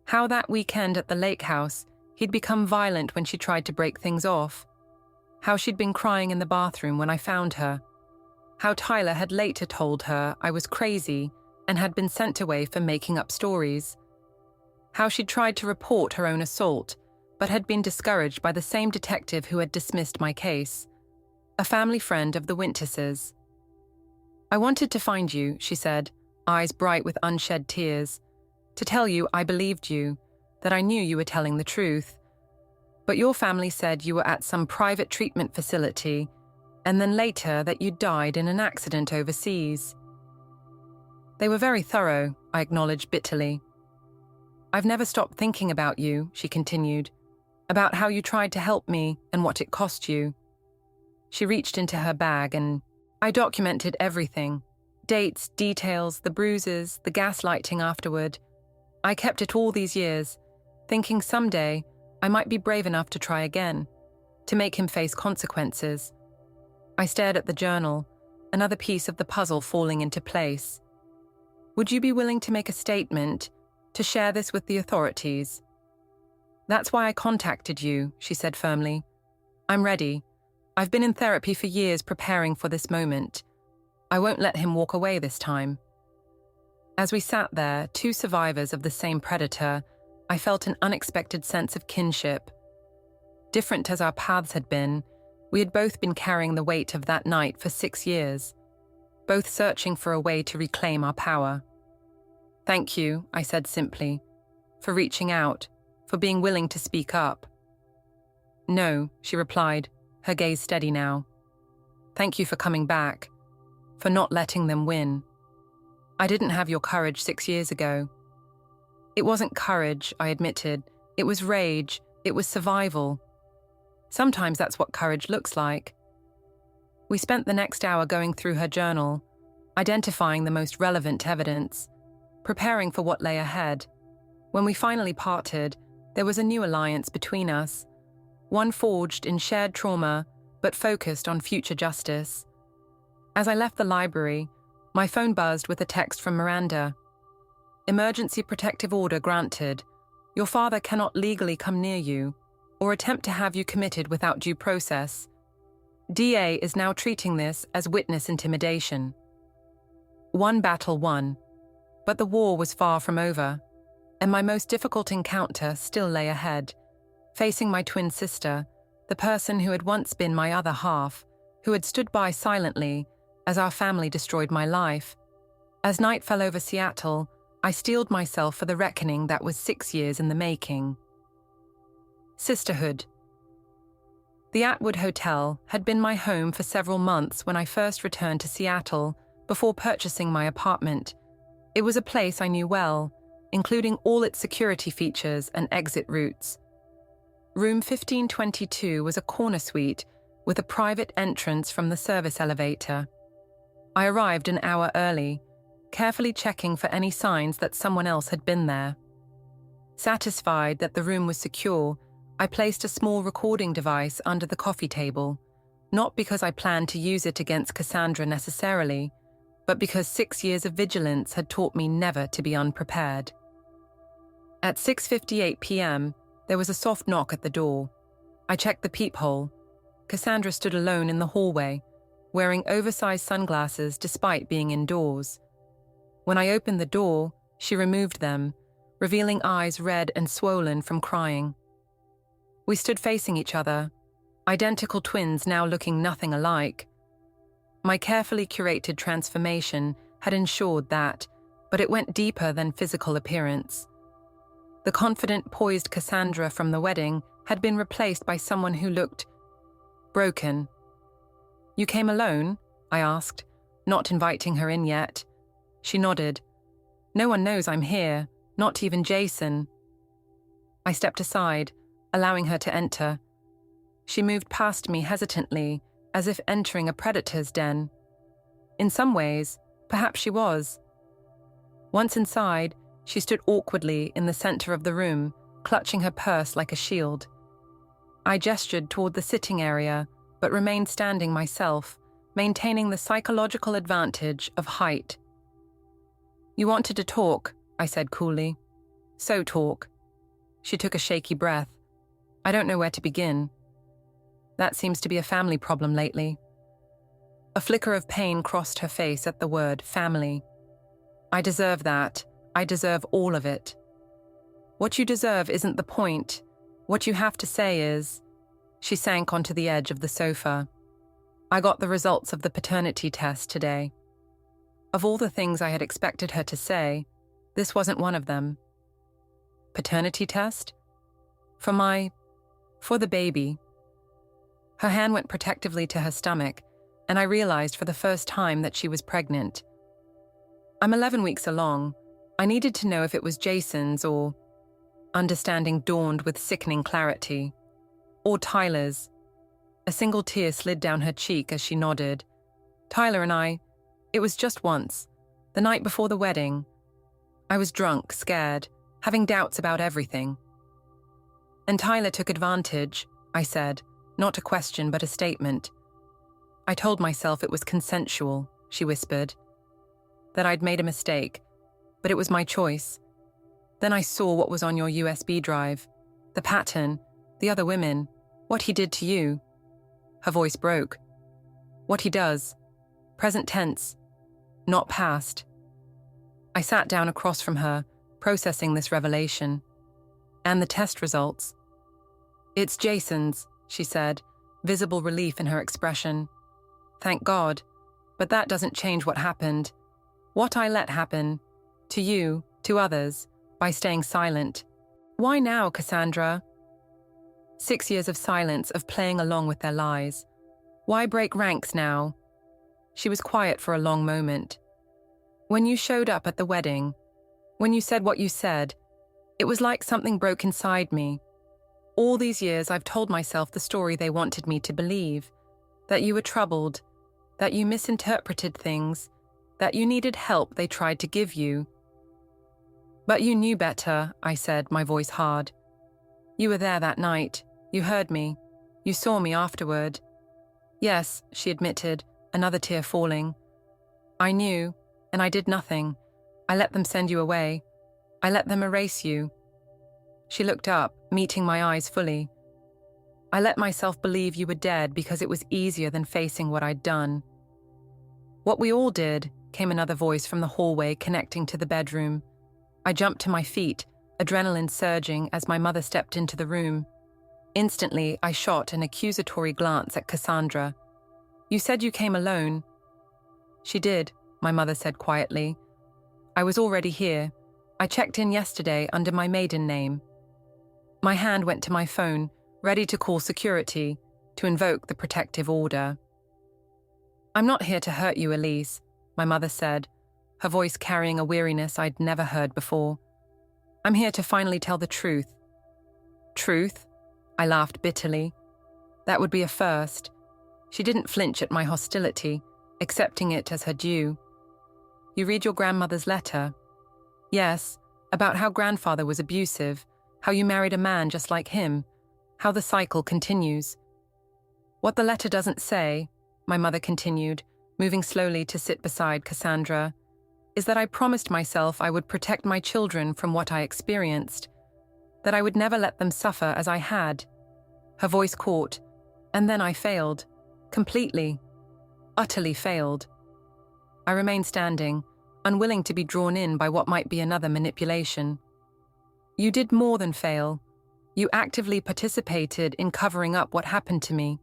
How that weekend at the lake house, he'd become violent when she tried to break things off. How she'd been crying in the bathroom when I found her. How Tyler had later told her I was crazy and had been sent away for making up stories. How she'd tried to report her own assault, but had been discouraged by the same detective who had dismissed my case. A family friend of the Winterses. I wanted to find you, she said, eyes bright with unshed tears, to tell you I believed you, that I knew you were telling the truth. But your family said you were at some private treatment facility, and then later that you died in an accident overseas. They were very thorough, I acknowledged bitterly. I've never stopped thinking about you, she continued, about how you tried to help me and what it cost you. She reached into her bag and I documented everything. Dates, details, the bruises, the gaslighting afterward. I kept it all these years, thinking someday I might be brave enough to try again, to make him face consequences. I stared at the journal, another piece of the puzzle falling into place. Would you be willing to make a statement, to share this with the authorities? That's why I contacted you, she said firmly. I'm ready. I've been in therapy for years preparing for this moment. I won't let him walk away this time. As we sat there, 2 survivors of the same predator, I felt an unexpected sense of kinship. Different as our paths had been, we had both been carrying the weight of that night for 6 years, both searching for a way to reclaim our power. Thank you, I said simply, for reaching out, for being willing to speak up. No, she replied, her gaze steady now. Thank you for coming back, for not letting them win. I didn't have your courage 6 years ago. It wasn't courage, I admitted. It was rage. It was survival. Sometimes that's what courage looks like. We spent the next hour going through her journal, identifying the most relevant evidence, preparing for what lay ahead. When we finally parted, there was a new alliance between us, one forged in shared trauma, but focused on future justice. As I left the library, my phone buzzed with a text from Miranda. Emergency protective order granted. Your father cannot legally come near you or attempt to have you committed without due process. DA is now treating this as witness intimidation. One battle won, but the war was far from over, and my most difficult encounter still lay ahead, facing my twin sister, the person who had once been my other half, who had stood by silently as our family destroyed my life. As night fell over Seattle, I steeled myself for the reckoning that was 6 years in the making. Sisterhood. The Atwood Hotel had been my home for several months when I first returned to Seattle before purchasing my apartment. It was a place I knew well, including all its security features and exit routes. Room 1522 was a corner suite with a private entrance from the service elevator. I arrived an hour early, carefully checking for any signs that someone else had been there. Satisfied that the room was secure, I placed a small recording device under the coffee table, not because I planned to use it against Cassandra necessarily, but because 6 years of vigilance had taught me never to be unprepared. At 6:58 p.m., there was a soft knock at the door. I checked the peephole. Cassandra stood alone in the hallway, wearing oversized sunglasses despite being indoors. When I opened the door, she removed them, revealing eyes red and swollen from crying. We stood facing each other, identical twins now looking nothing alike. My carefully curated transformation had ensured that, but it went deeper than physical appearance. The confident, poised Cassandra from the wedding had been replaced by someone who looked broken. You came alone? I asked, not inviting her in yet. She nodded. No one knows I'm here, not even Jason. I stepped aside, allowing her to enter. She moved past me hesitantly, as if entering a predator's den. In some ways, perhaps she was. Once inside, she stood awkwardly in the center of the room, clutching her purse like a shield. I gestured toward the sitting area, but remained standing myself, maintaining the psychological advantage of height. "You wanted to talk," I said coolly. "So talk." She took a shaky breath. "I don't know where to begin." "That seems to be a family problem lately." A flicker of pain crossed her face at the word family. "I deserve that. I deserve all of it." "What you deserve isn't the point. What you have to say is..." She sank onto the edge of the sofa. "I got the results of the paternity test today." Of all the things I had expected her to say, this wasn't one of them. "Paternity test?" For the baby." Her hand went protectively to her stomach, and I realized for the first time that she was pregnant. "I'm 11 weeks along. I needed to know if it was Jason's or..." Understanding dawned with sickening clarity. "Or Tyler's." A single tear slid down her cheek as she nodded. "Tyler and I, it was just once, the night before the wedding. I was drunk, scared, having doubts about everything." "And Tyler took advantage," I said, not a question but a statement. "I told myself it was consensual," she whispered. "That I'd made a mistake, but it was my choice. Then I saw what was on your USB drive, the pattern, the other women, what he did to you." Her voice broke. "What he does. Present tense, not past." I sat down across from her, processing this revelation. "And the test results?" "It's Jason's," she said, visible relief in her expression. "Thank God. But that doesn't change what happened. What I let happen. To you, to others, by staying silent." "Why now, Cassandra?" 6 years of silence, of playing along with their lies. "Why break ranks now?" She was quiet for a long moment. "When you showed up at the wedding, when you said what you said, it was like something broke inside me. All these years I've told myself the story they wanted me to believe, that you were troubled, that you misinterpreted things, that you needed help they tried to give you." "But you knew better," I said, my voice hard. "You were there that night. You heard me. You saw me afterward." "Yes," she admitted, another tear falling. "I knew, and I did nothing. I let them send you away. I let them erase you." She looked up, meeting my eyes fully. "I let myself believe you were dead because it was easier than facing what I'd done." "What we all did," came another voice from the hallway connecting to the bedroom. I jumped to my feet, adrenaline surging as my mother stepped into the room. Instantly, I shot an accusatory glance at Cassandra. "You said you came alone." "She did," my mother said quietly. "I was already here. I checked in yesterday under my maiden name." My hand went to my phone, ready to call security, to invoke the protective order. "I'm not here to hurt you, Elise," my mother said, her voice carrying a weariness I'd never heard before. "I'm here to finally tell the truth." "Truth?" I laughed bitterly. That would be a first. She didn't flinch at my hostility, accepting it as her due. "You read your grandmother's letter?" "Yes, about how grandfather was abusive, how you married a man just like him, how the cycle continues." "What the letter doesn't say," my mother continued, moving slowly to sit beside Cassandra, "is that I promised myself I would protect my children from what I experienced, that I would never let them suffer as I had." Her voice caught, and then I failed. Completely. Utterly failed. I remained standing, unwilling to be drawn in by what might be another manipulation. "You did more than fail. You actively participated in covering up what happened to me."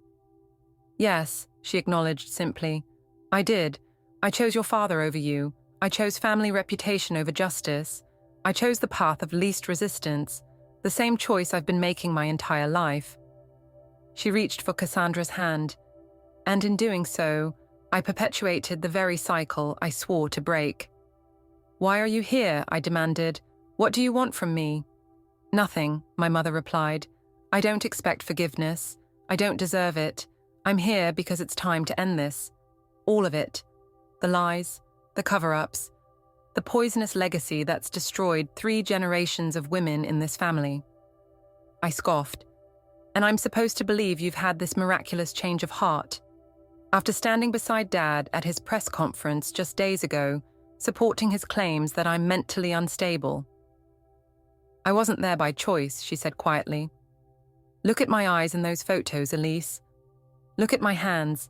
"Yes," she acknowledged simply. "I did. I chose your father over you. I chose family reputation over justice. I chose the path of least resistance, the same choice I've been making my entire life." She reached for Cassandra's hand, and in doing so, I perpetuated the very cycle I swore to break. "Why are you here?" I demanded. "What do you want from me?" "Nothing," my mother replied. "I don't expect forgiveness. I don't deserve it. I'm here because it's time to end this. All of it. The lies, the cover-ups, the poisonous legacy that's destroyed 3 generations of women in this family. I scoffed. And I'm supposed to believe you've had this miraculous change of heart. After standing beside Dad at his press conference just days ago, supporting his claims that I'm mentally unstable. I wasn't there by choice, she said quietly. Look at my eyes in those photos, Elise. Look at my hands.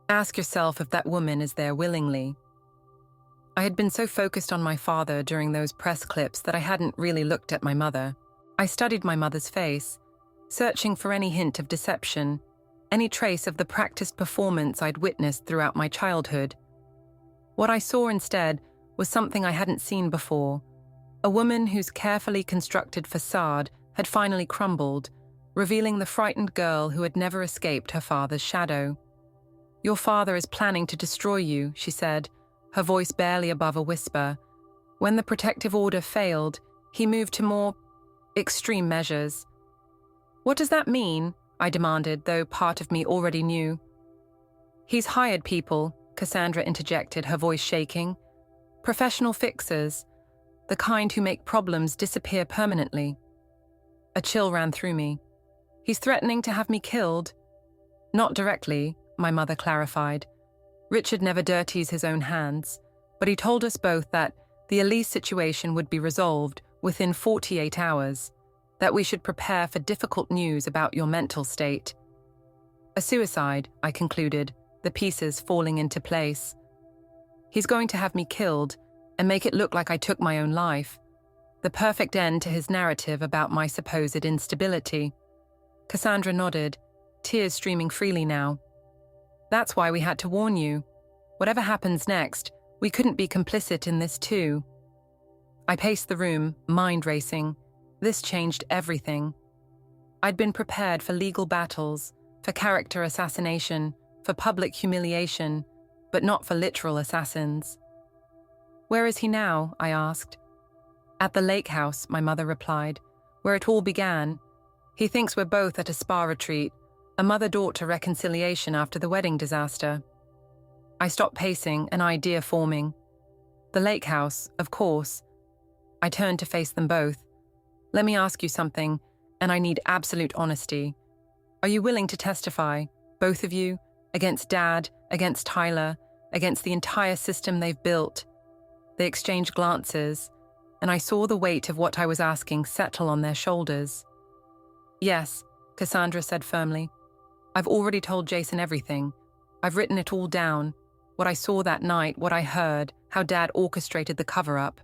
Ask yourself if that woman is there willingly. I had been so focused on my father during those press clips that I hadn't really looked at my mother. I studied my mother's face, searching for any hint of deception, any trace of the practiced performance I'd witnessed throughout my childhood. What I saw instead was something I hadn't seen before, a woman whose carefully constructed facade had finally crumbled, revealing the frightened girl who had never escaped her father's shadow. Your father is planning to destroy you, she said, her voice barely above a whisper. When the protective order failed, he moved to more extreme measures. What does that mean? I demanded, though part of me already knew. He's hired people, Cassandra interjected, her voice shaking. Professional fixers, the kind who make problems disappear permanently. A chill ran through me. He's threatening to have me killed. Not directly, my mother clarified. Richard never dirties his own hands, but he told us both that the Elise situation would be resolved within 48 hours, that we should prepare for difficult news about your mental state. A suicide, I concluded, the pieces falling into place. He's going to have me killed and make it look like I took my own life, the perfect end to his narrative about my supposed instability. Cassandra nodded, tears streaming freely now. That's why we had to warn you. Whatever happens next, we couldn't be complicit in this too. I paced the room, mind racing. This changed everything. I'd been prepared for legal battles, for character assassination, for public humiliation, but not for literal assassins. Where is he now? I asked. At the lake house, my mother replied, where it all began. He thinks we're both at a spa retreat, a mother-daughter reconciliation after the wedding disaster. I stopped pacing, an idea forming. The lake house, of course. I turned to face them both. Let me ask you something, and I need absolute honesty. Are you willing to testify, both of you, against Dad, against Tyler, against the entire system they've built? They exchanged glances, and I saw the weight of what I was asking settle on their shoulders. Yes, Cassandra said firmly. I've already told Jason everything. I've written it all down. What I saw that night, what I heard, how Dad orchestrated the cover-up.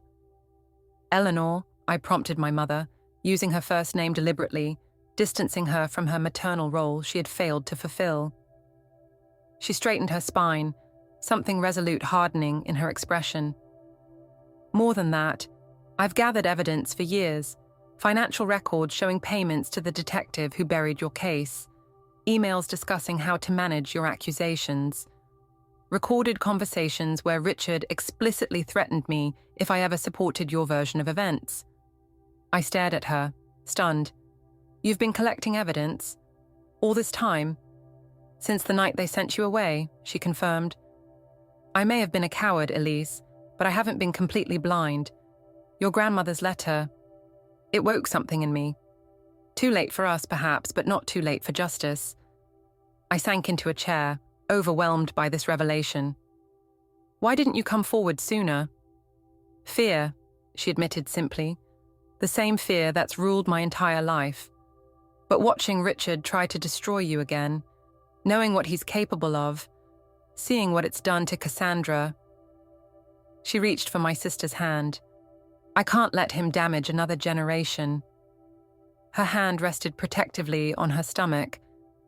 Eleanor, I prompted my mother, using her first name deliberately, distancing her from her maternal role she had failed to fulfill. She straightened her spine, something resolute hardening in her expression. More than that, I've gathered evidence for years, financial records showing payments to the detective who buried your case, emails discussing how to manage your accusations, recorded conversations where Richard explicitly threatened me if I ever supported your version of events. I stared at her, stunned. You've been collecting evidence? All this time? Since the night they sent you away, she confirmed. I may have been a coward, Elise, but I haven't been completely blind. Your grandmother's letter, it woke something in me. Too late for us, perhaps, but not too late for justice. I sank into a chair, overwhelmed by this revelation. Why didn't you come forward sooner? Fear, she admitted simply. The same fear that's ruled my entire life. But watching Richard try to destroy you again, knowing what he's capable of, seeing what it's done to Cassandra. She reached for my sister's hand. I can't let him damage another generation. Her hand rested protectively on her stomach,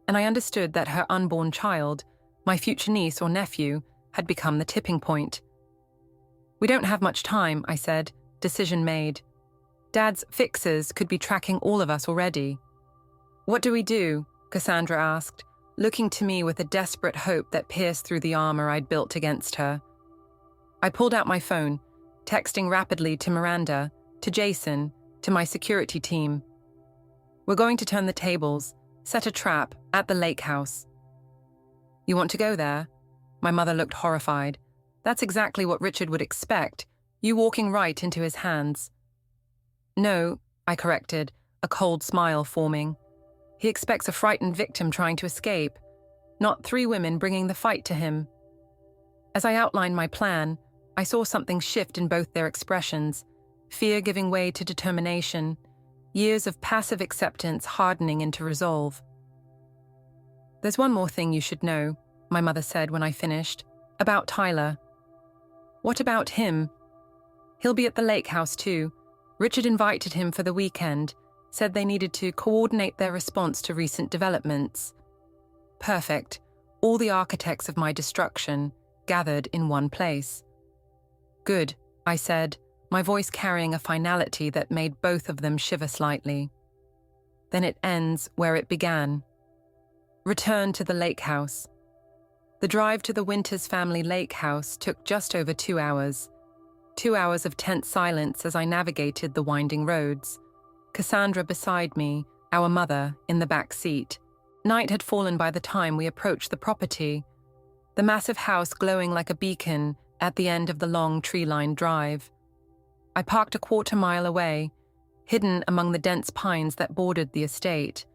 and I understood that her unborn child, my future niece or nephew, had become the tipping point. We don't have much time, I said, decision made. Dad's fixers could be tracking all of us already. What do we do? Cassandra asked, looking to me with a desperate hope that pierced through the armor I'd built against her. I pulled out my phone, texting rapidly to Miranda, to Jason, to my security team. We're going to turn the tables, set a trap, At the lake house. You want to go there? My mother looked horrified. That's exactly what Richard would expect, you walking right into his hands. No, I corrected, a cold smile forming. He expects a frightened victim trying to escape, not 3 women bringing the fight to him. As I outlined my plan, I saw something shift in both their expressions, fear giving way to determination, years of passive acceptance hardening into resolve. There's one more thing you should know, my mother said when I finished, about Tyler. What about him? He'll be at the lake house too. Richard invited him for the weekend, said they needed to coordinate their response to recent developments. Perfect. All the architects of my destruction gathered in one place. Good, I said, my voice carrying a finality that made both of them shiver slightly. Then it ends where it began. Return to the lake house. The drive to the Winters family lake house took just over 2 hours. 2 hours of tense silence as I navigated the winding roads. Cassandra beside me, our mother in the back seat. Night had fallen by the time we approached the property, the massive house glowing like a beacon at the end of the long tree-lined drive. I parked a 1/4 mile away, hidden among the dense pines that bordered the estate.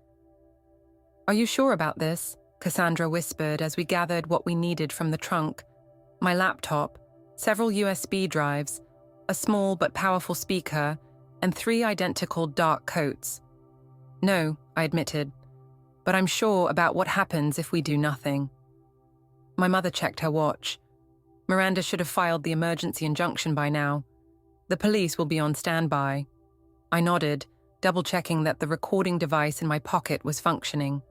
Are you sure about this? Cassandra whispered as we gathered what we needed from the trunk. My laptop, several USB drives, a small but powerful speaker, and 3 identical dark coats. No, I admitted, but I'm sure about what happens if we do nothing. My mother checked her watch. Miranda should have filed the emergency injunction by now. The police will be on standby. I nodded, double-checking that the recording device in my pocket was functioning.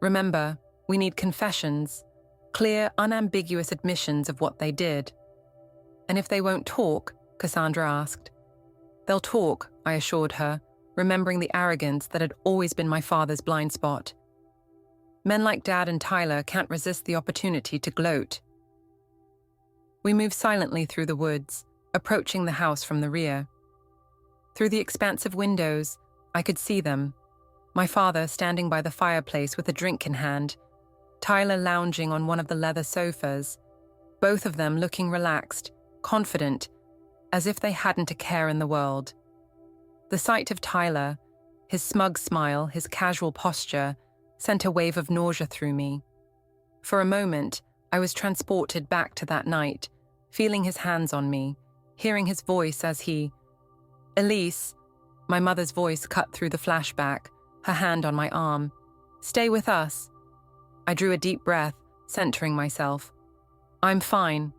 Remember, we need confessions, clear, unambiguous admissions of what they did. And if they won't talk, Cassandra asked. They'll talk, I assured her, remembering the arrogance that had always been my father's blind spot. Men like Dad and Tyler can't resist the opportunity to gloat. We moved silently through the woods, approaching the house from the rear. Through the expansive windows, I could see them. My father standing by the fireplace with a drink in hand, Tyler lounging on one of the leather sofas, both of them looking relaxed, confident, as if they hadn't a care in the world. The sight of Tyler, his smug smile, his casual posture, sent a wave of nausea through me. For a moment, I was transported back to that night, feeling his hands on me, hearing his voice as he... Elise, my mother's voice cut through the flashback, her hand on my arm. Stay with us. I drew a deep breath, centering myself. I'm fine.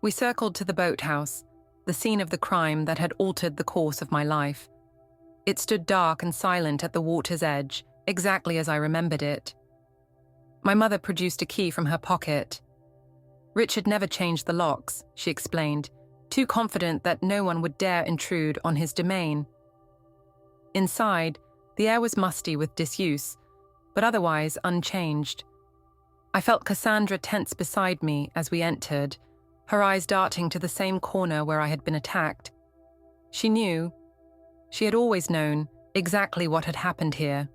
We circled to the boathouse, the scene of the crime that had altered the course of my life. It stood dark and silent at the water's edge, exactly as I remembered it. My mother produced a key from her pocket. Richard never changed the locks, she explained, too confident that no one would dare intrude on his domain. Inside, the air was musty with disuse, but otherwise unchanged. I felt Cassandra tense beside me as we entered, her eyes darting to the same corner where I had been attacked. She knew, she had always known, exactly what had happened here.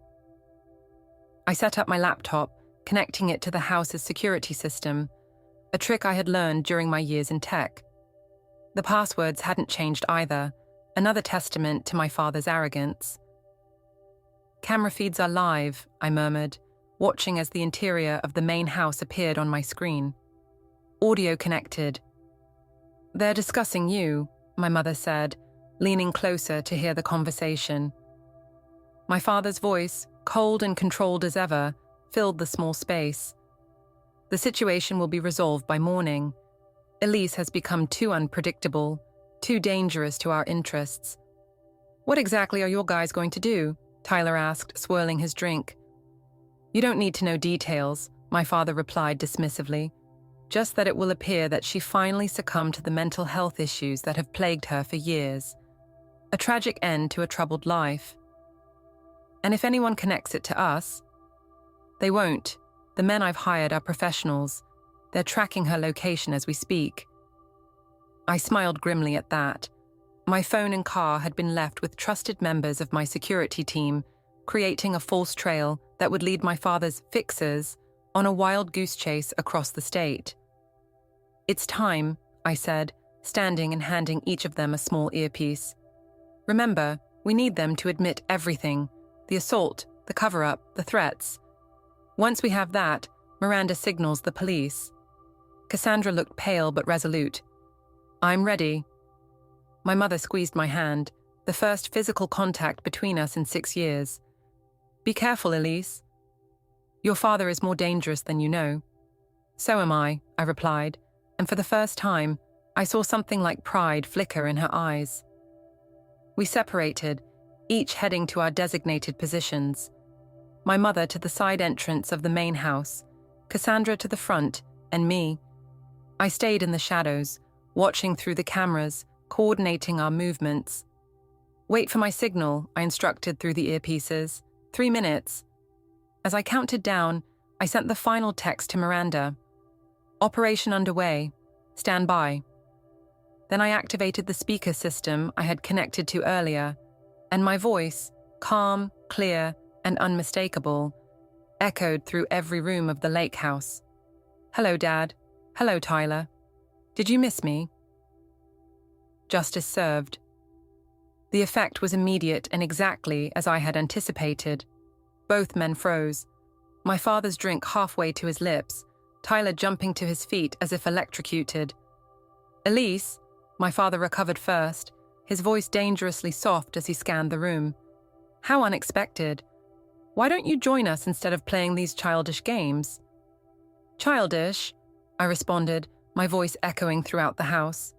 I set up my laptop, connecting it to the house's security system, a trick I had learned during my years in tech. The passwords hadn't changed either, another testament to my father's arrogance. Camera feeds are live, I murmured, watching as the interior of the main house appeared on my screen. Audio connected. They're discussing you, my mother said, leaning closer to hear the conversation. My father's voice, cold and controlled as ever, filled the small space. The situation will be resolved by morning. Elise has become too unpredictable, too dangerous to our interests. What exactly are your guys going to do? Tyler asked, swirling his drink. You don't need to know details, my father replied dismissively. Just that it will appear that she finally succumbed to the mental health issues that have plagued her for years. A tragic end to a troubled life. And if anyone connects it to us, they won't. The men I've hired are professionals. They're tracking her location as we speak. I smiled grimly at that. My phone and car had been left with trusted members of my security team, creating a false trail that would lead my father's fixers on a wild goose chase across the state. "It's time," I said, standing and handing each of them a small earpiece. "Remember, we need them to admit everything, the assault, the cover-up, the threats. Once we have that, Miranda signals the police." Cassandra looked pale but resolute. "I'm ready." My mother squeezed my hand, the first physical contact between us in 6 years. "Be careful, Elise. Your father is more dangerous than you know." "So am I," I replied, and for the first time, I saw something like pride flicker in her eyes. We separated, each heading to our designated positions. My mother to the side entrance of the main house, Cassandra to the front, and me. I stayed in the shadows, watching through the cameras, coordinating our movements. "Wait for my signal," I instructed through the earpieces. 3 minutes. As I counted down, I sent the final text to Miranda. "Operation underway. Stand by." Then I activated the speaker system I had connected to earlier, and my voice, calm, clear, and unmistakable, echoed through every room of the lake house. "Hello, Dad. Hello, Tyler. Did you miss me?" Justice served. The effect was immediate and exactly as I had anticipated. Both men froze. My father's drink halfway to his lips, Tyler jumping to his feet as if electrocuted. "Elise," my father recovered first, his voice dangerously soft as he scanned the room. "How unexpected. Why don't you join us instead of playing these childish games?" "Childish?" I responded, my voice echoing throughout the house.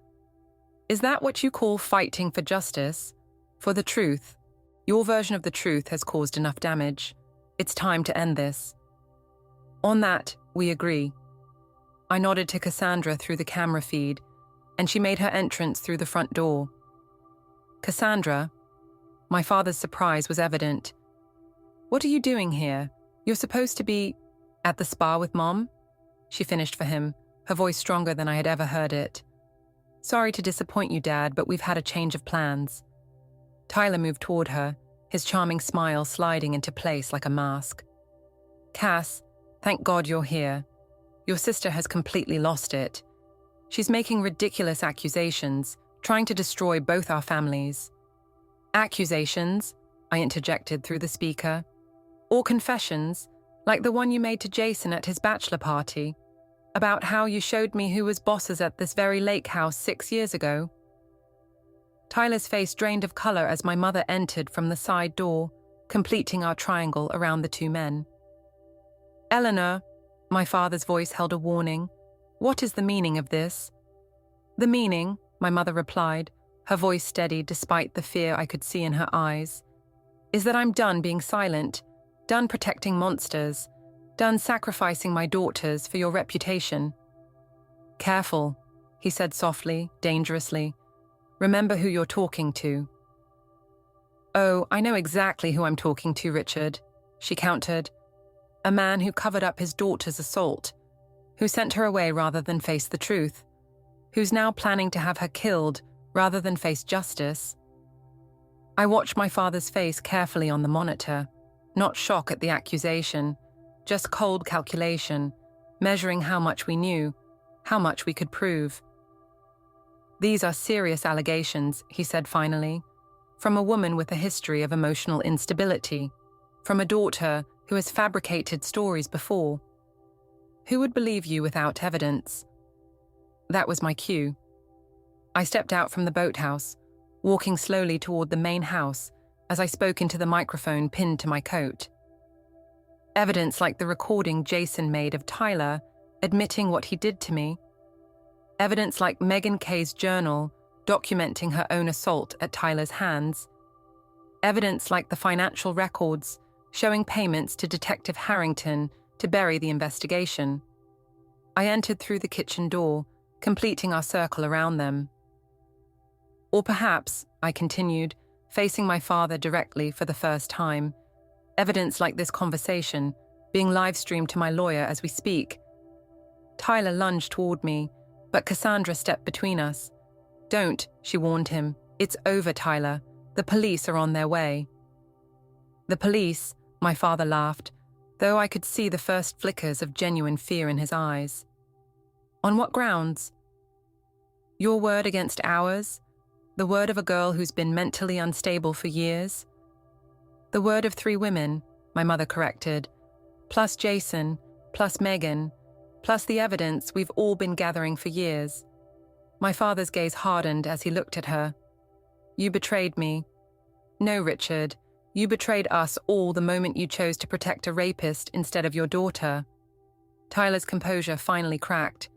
"Is that what you call fighting for justice? For the truth? Your version of the truth has caused enough damage. It's time to end this." On that, we agree. I nodded to Cassandra through the camera feed, and she made her entrance through the front door. "Cassandra," my father's surprise was evident. "What are you doing here? You're supposed to be at the spa with Mom?" She finished for him, her voice stronger than I had ever heard it. "Sorry to disappoint you, Dad, but we've had a change of plans." Tyler moved toward her, his charming smile sliding into place like a mask. "Cass, thank God you're here. Your sister has completely lost it. She's making ridiculous accusations, trying to destroy both our families." "Accusations?" I interjected through the speaker. "Or confessions, like the one you made to Jason at his bachelor party, about how you showed me who was bosses at this very lake house 6 years ago." Tyler's face drained of color as my mother entered from the side door, completing our triangle around the two men. "Eleanor," my father's voice held a warning, "what is the meaning of this?" "The meaning," my mother replied, her voice steady despite the fear I could see in her eyes, "is that I'm done being silent, done protecting monsters, done sacrificing my daughters for your reputation." "Careful," he said softly, dangerously. "Remember who you're talking to." "Oh, I know exactly who I'm talking to, Richard," she countered. "A man who covered up his daughter's assault, who sent her away rather than face the truth, who's now planning to have her killed rather than face justice." I watched my father's face carefully on the monitor, not shock at the accusation, just cold calculation, measuring how much we knew, how much we could prove. "These are serious allegations," he said finally, "from a woman with a history of emotional instability, from a daughter who has fabricated stories before. Who would believe you without evidence?" That was my cue. I stepped out from the boathouse, walking slowly toward the main house as I spoke into the microphone pinned to my coat. Evidence like the recording Jason made of Tyler admitting what he did to me. Evidence like Megan Kay's journal documenting her own assault at Tyler's hands. Evidence like the financial records showing payments to Detective Harrington to bury the investigation. I entered through the kitchen door, completing our circle around them. Or perhaps, I continued, facing my father directly for the first time, evidence like this conversation being live-streamed to my lawyer as we speak. Tyler lunged toward me, but Cassandra stepped between us. "Don't," she warned him. "It's over, Tyler. The police are on their way." The police, my father laughed, though I could see the first flickers of genuine fear in his eyes. On what grounds? Your word against ours? The word of a girl who's been mentally unstable for years? The word of 3 women, my mother corrected, plus Jason, plus Megan, plus the evidence we've all been gathering for years. My father's gaze hardened as he looked at her. You betrayed me. No, Richard, you betrayed us all the moment you chose to protect a rapist instead of your daughter. Tyler's composure finally cracked.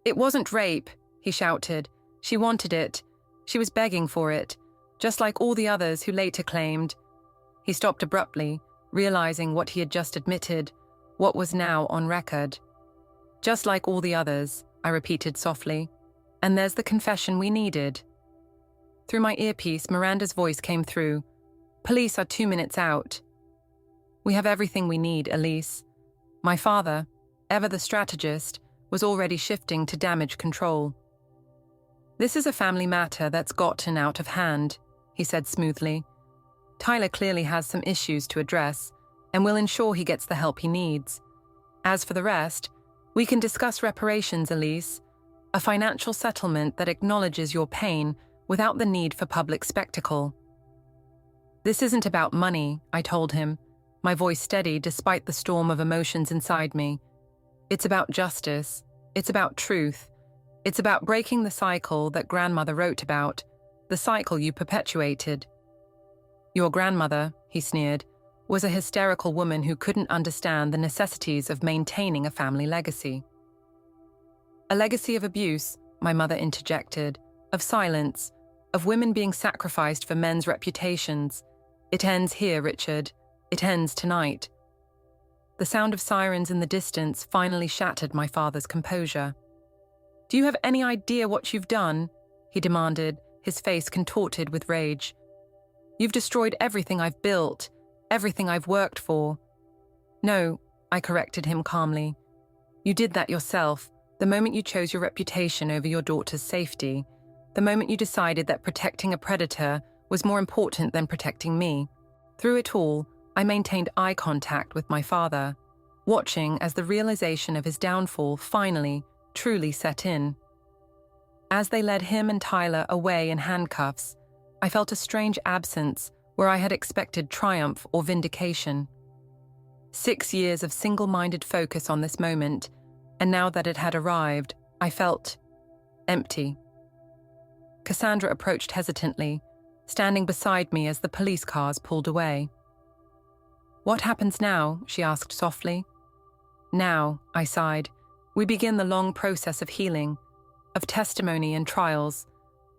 It wasn't rape, he shouted. She wanted it. She was begging for it, just like all the others who later claimed. He stopped abruptly, realizing what he had just admitted, what was now on record. Just like all the others, I repeated softly. And there's the confession we needed. Through my earpiece, Miranda's voice came through. Police are 2 minutes out. We have everything we need, Elise. My father, ever the strategist, was already shifting to damage control. This is a family matter that's gotten out of hand, he said smoothly. Tyler clearly has some issues to address, and we'll ensure he gets the help he needs. As for the rest, we can discuss reparations, Elise, a financial settlement that acknowledges your pain without the need for public spectacle. This isn't about money, I told him, my voice steady despite the storm of emotions inside me. It's about justice. It's about truth. It's about breaking the cycle that grandmother wrote about, the cycle you perpetuated. Your grandmother, he sneered, was a hysterical woman who couldn't understand the necessities of maintaining a family legacy. A legacy of abuse, my mother interjected, of silence, of women being sacrificed for men's reputations. It ends here, Richard. It ends tonight. The sound of sirens in the distance finally shattered my father's composure. Do you have any idea what you've done? He demanded, his face contorted with rage. You've destroyed everything I've built, everything I've worked for. No, I corrected him calmly. You did that yourself, the moment you chose your reputation over your daughter's safety, the moment you decided that protecting a predator was more important than protecting me. Through it all, I maintained eye contact with my father, watching as the realization of his downfall finally, truly set in. As they led him and Tyler away in handcuffs, I felt a strange absence where I had expected triumph or vindication. 6 years of single-minded focus on this moment, and now that it had arrived, I felt empty. Cassandra approached hesitantly, standing beside me as the police cars pulled away. What happens now? She asked softly. Now, I sighed, we begin the long process of healing, of testimony and trials,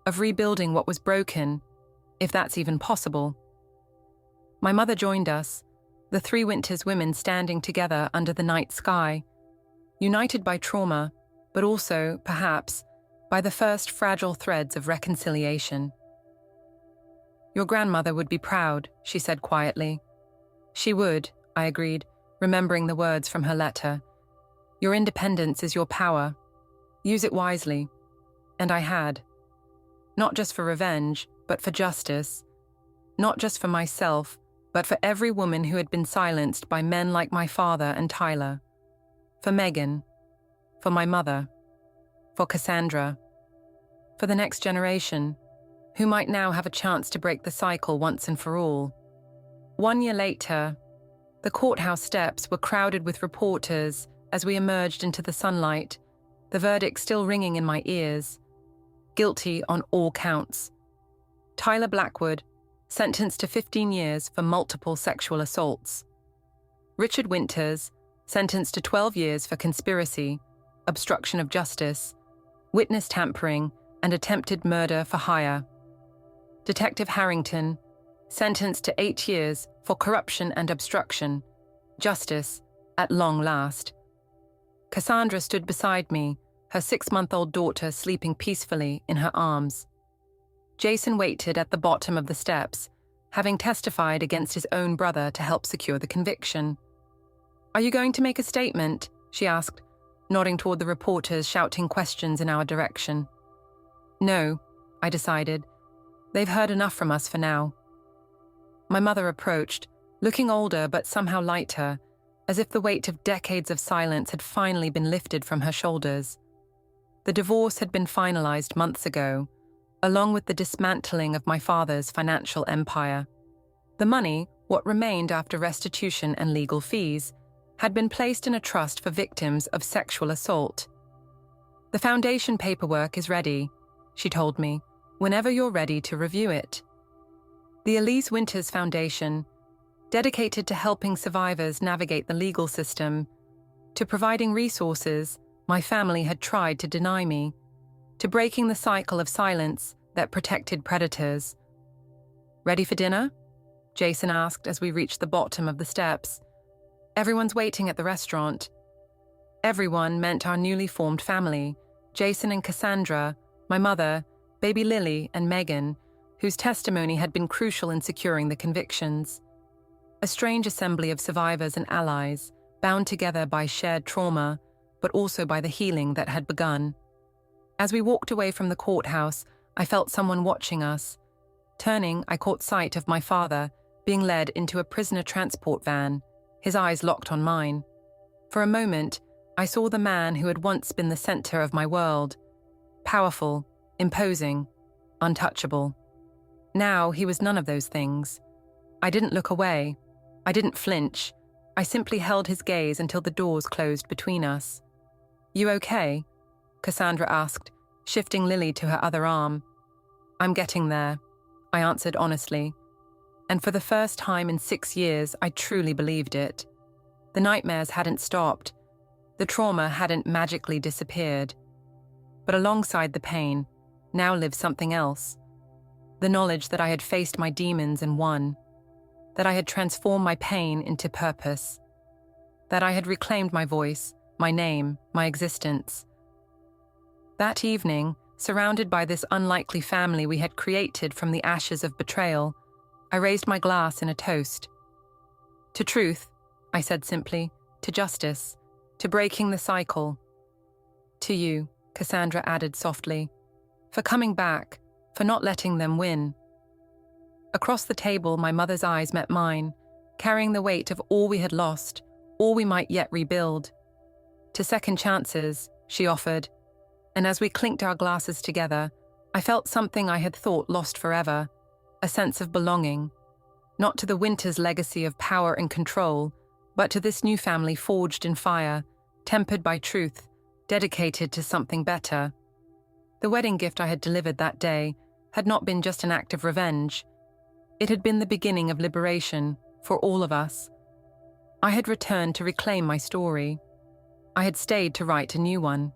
of rebuilding what was broken, if that's even possible. My mother joined us, the 3 Winters women standing together under the night sky, united by trauma, but also, perhaps, by the first fragile threads of reconciliation. Your grandmother would be proud, she said quietly. She would, I agreed, remembering the words from her letter. Your independence is your power. Use it wisely. And I had. Not just for revenge, but for justice. Not just for myself, but for every woman who had been silenced by men like my father and Tyler. For Megan. For my mother. For Cassandra. For the next generation, who might now have a chance to break the cycle once and for all. 1 year later, the courthouse steps were crowded with reporters as we emerged into the sunlight, the verdict still ringing in my ears. Guilty on all counts. Tyler Blackwood, sentenced to 15 years for multiple sexual assaults. Richard Winters, sentenced to 12 years for conspiracy, obstruction of justice, witness tampering, and attempted murder for hire. Detective Harrington, sentenced to 8 years for corruption and obstruction, justice at long last. Cassandra stood beside me, her 6-month-old daughter sleeping peacefully in her arms. Jason waited at the bottom of the steps, having testified against his own brother to help secure the conviction. Are you going to make a statement? She asked, nodding toward the reporters shouting questions in our direction. No, I decided. They've heard enough from us for now. My mother approached, looking older but somehow lighter, as if the weight of decades of silence had finally been lifted from her shoulders. The divorce had been finalized months ago, along with the dismantling of my father's financial empire. The money, what remained after restitution and legal fees, had been placed in a trust for victims of sexual assault. "The foundation paperwork is ready," she told me, "whenever you're ready to review it." The Elise Winters Foundation, dedicated to helping survivors navigate the legal system, to providing resources my family had tried to deny me, to breaking the cycle of silence that protected predators. "Ready for dinner?" Jason asked as we reached the bottom of the steps. "Everyone's waiting at the restaurant." Everyone meant our newly formed family, Jason and Cassandra, my mother, baby Lily, and Megan, whose testimony had been crucial in securing the convictions. A strange assembly of survivors and allies, bound together by shared trauma, but also by the healing that had begun. As we walked away from the courthouse, I felt someone watching us. Turning, I caught sight of my father being led into a prisoner transport van, his eyes locked on mine. For a moment, I saw the man who had once been the center of my world. Powerful, imposing, untouchable. Now he was none of those things. I didn't look away. I didn't flinch. I simply held his gaze until the doors closed between us. "You okay?" Cassandra asked, shifting Lily to her other arm. "I'm getting there," I answered honestly. And for the first time in 6 years, I truly believed it. The nightmares hadn't stopped. The trauma hadn't magically disappeared. But alongside the pain, now lived something else. The knowledge that I had faced my demons and won. That I had transformed my pain into purpose. That I had reclaimed my voice, my name, my existence. That evening, surrounded by this unlikely family we had created from the ashes of betrayal, I raised my glass in a toast. "To truth," I said simply, "to justice, to breaking the cycle." "To you," Cassandra added softly, "for coming back, for not letting them win." Across the table, my mother's eyes met mine, carrying the weight of all we had lost, all we might yet rebuild. "To second chances," she offered, and as we clinked our glasses together, I felt something I had thought lost forever, a sense of belonging, not to the Winters' legacy of power and control, but to this new family forged in fire, tempered by truth, dedicated to something better. The wedding gift I had delivered that day had not been just an act of revenge. It had been the beginning of liberation for all of us. I had returned to reclaim my story. I had stayed to write a new one.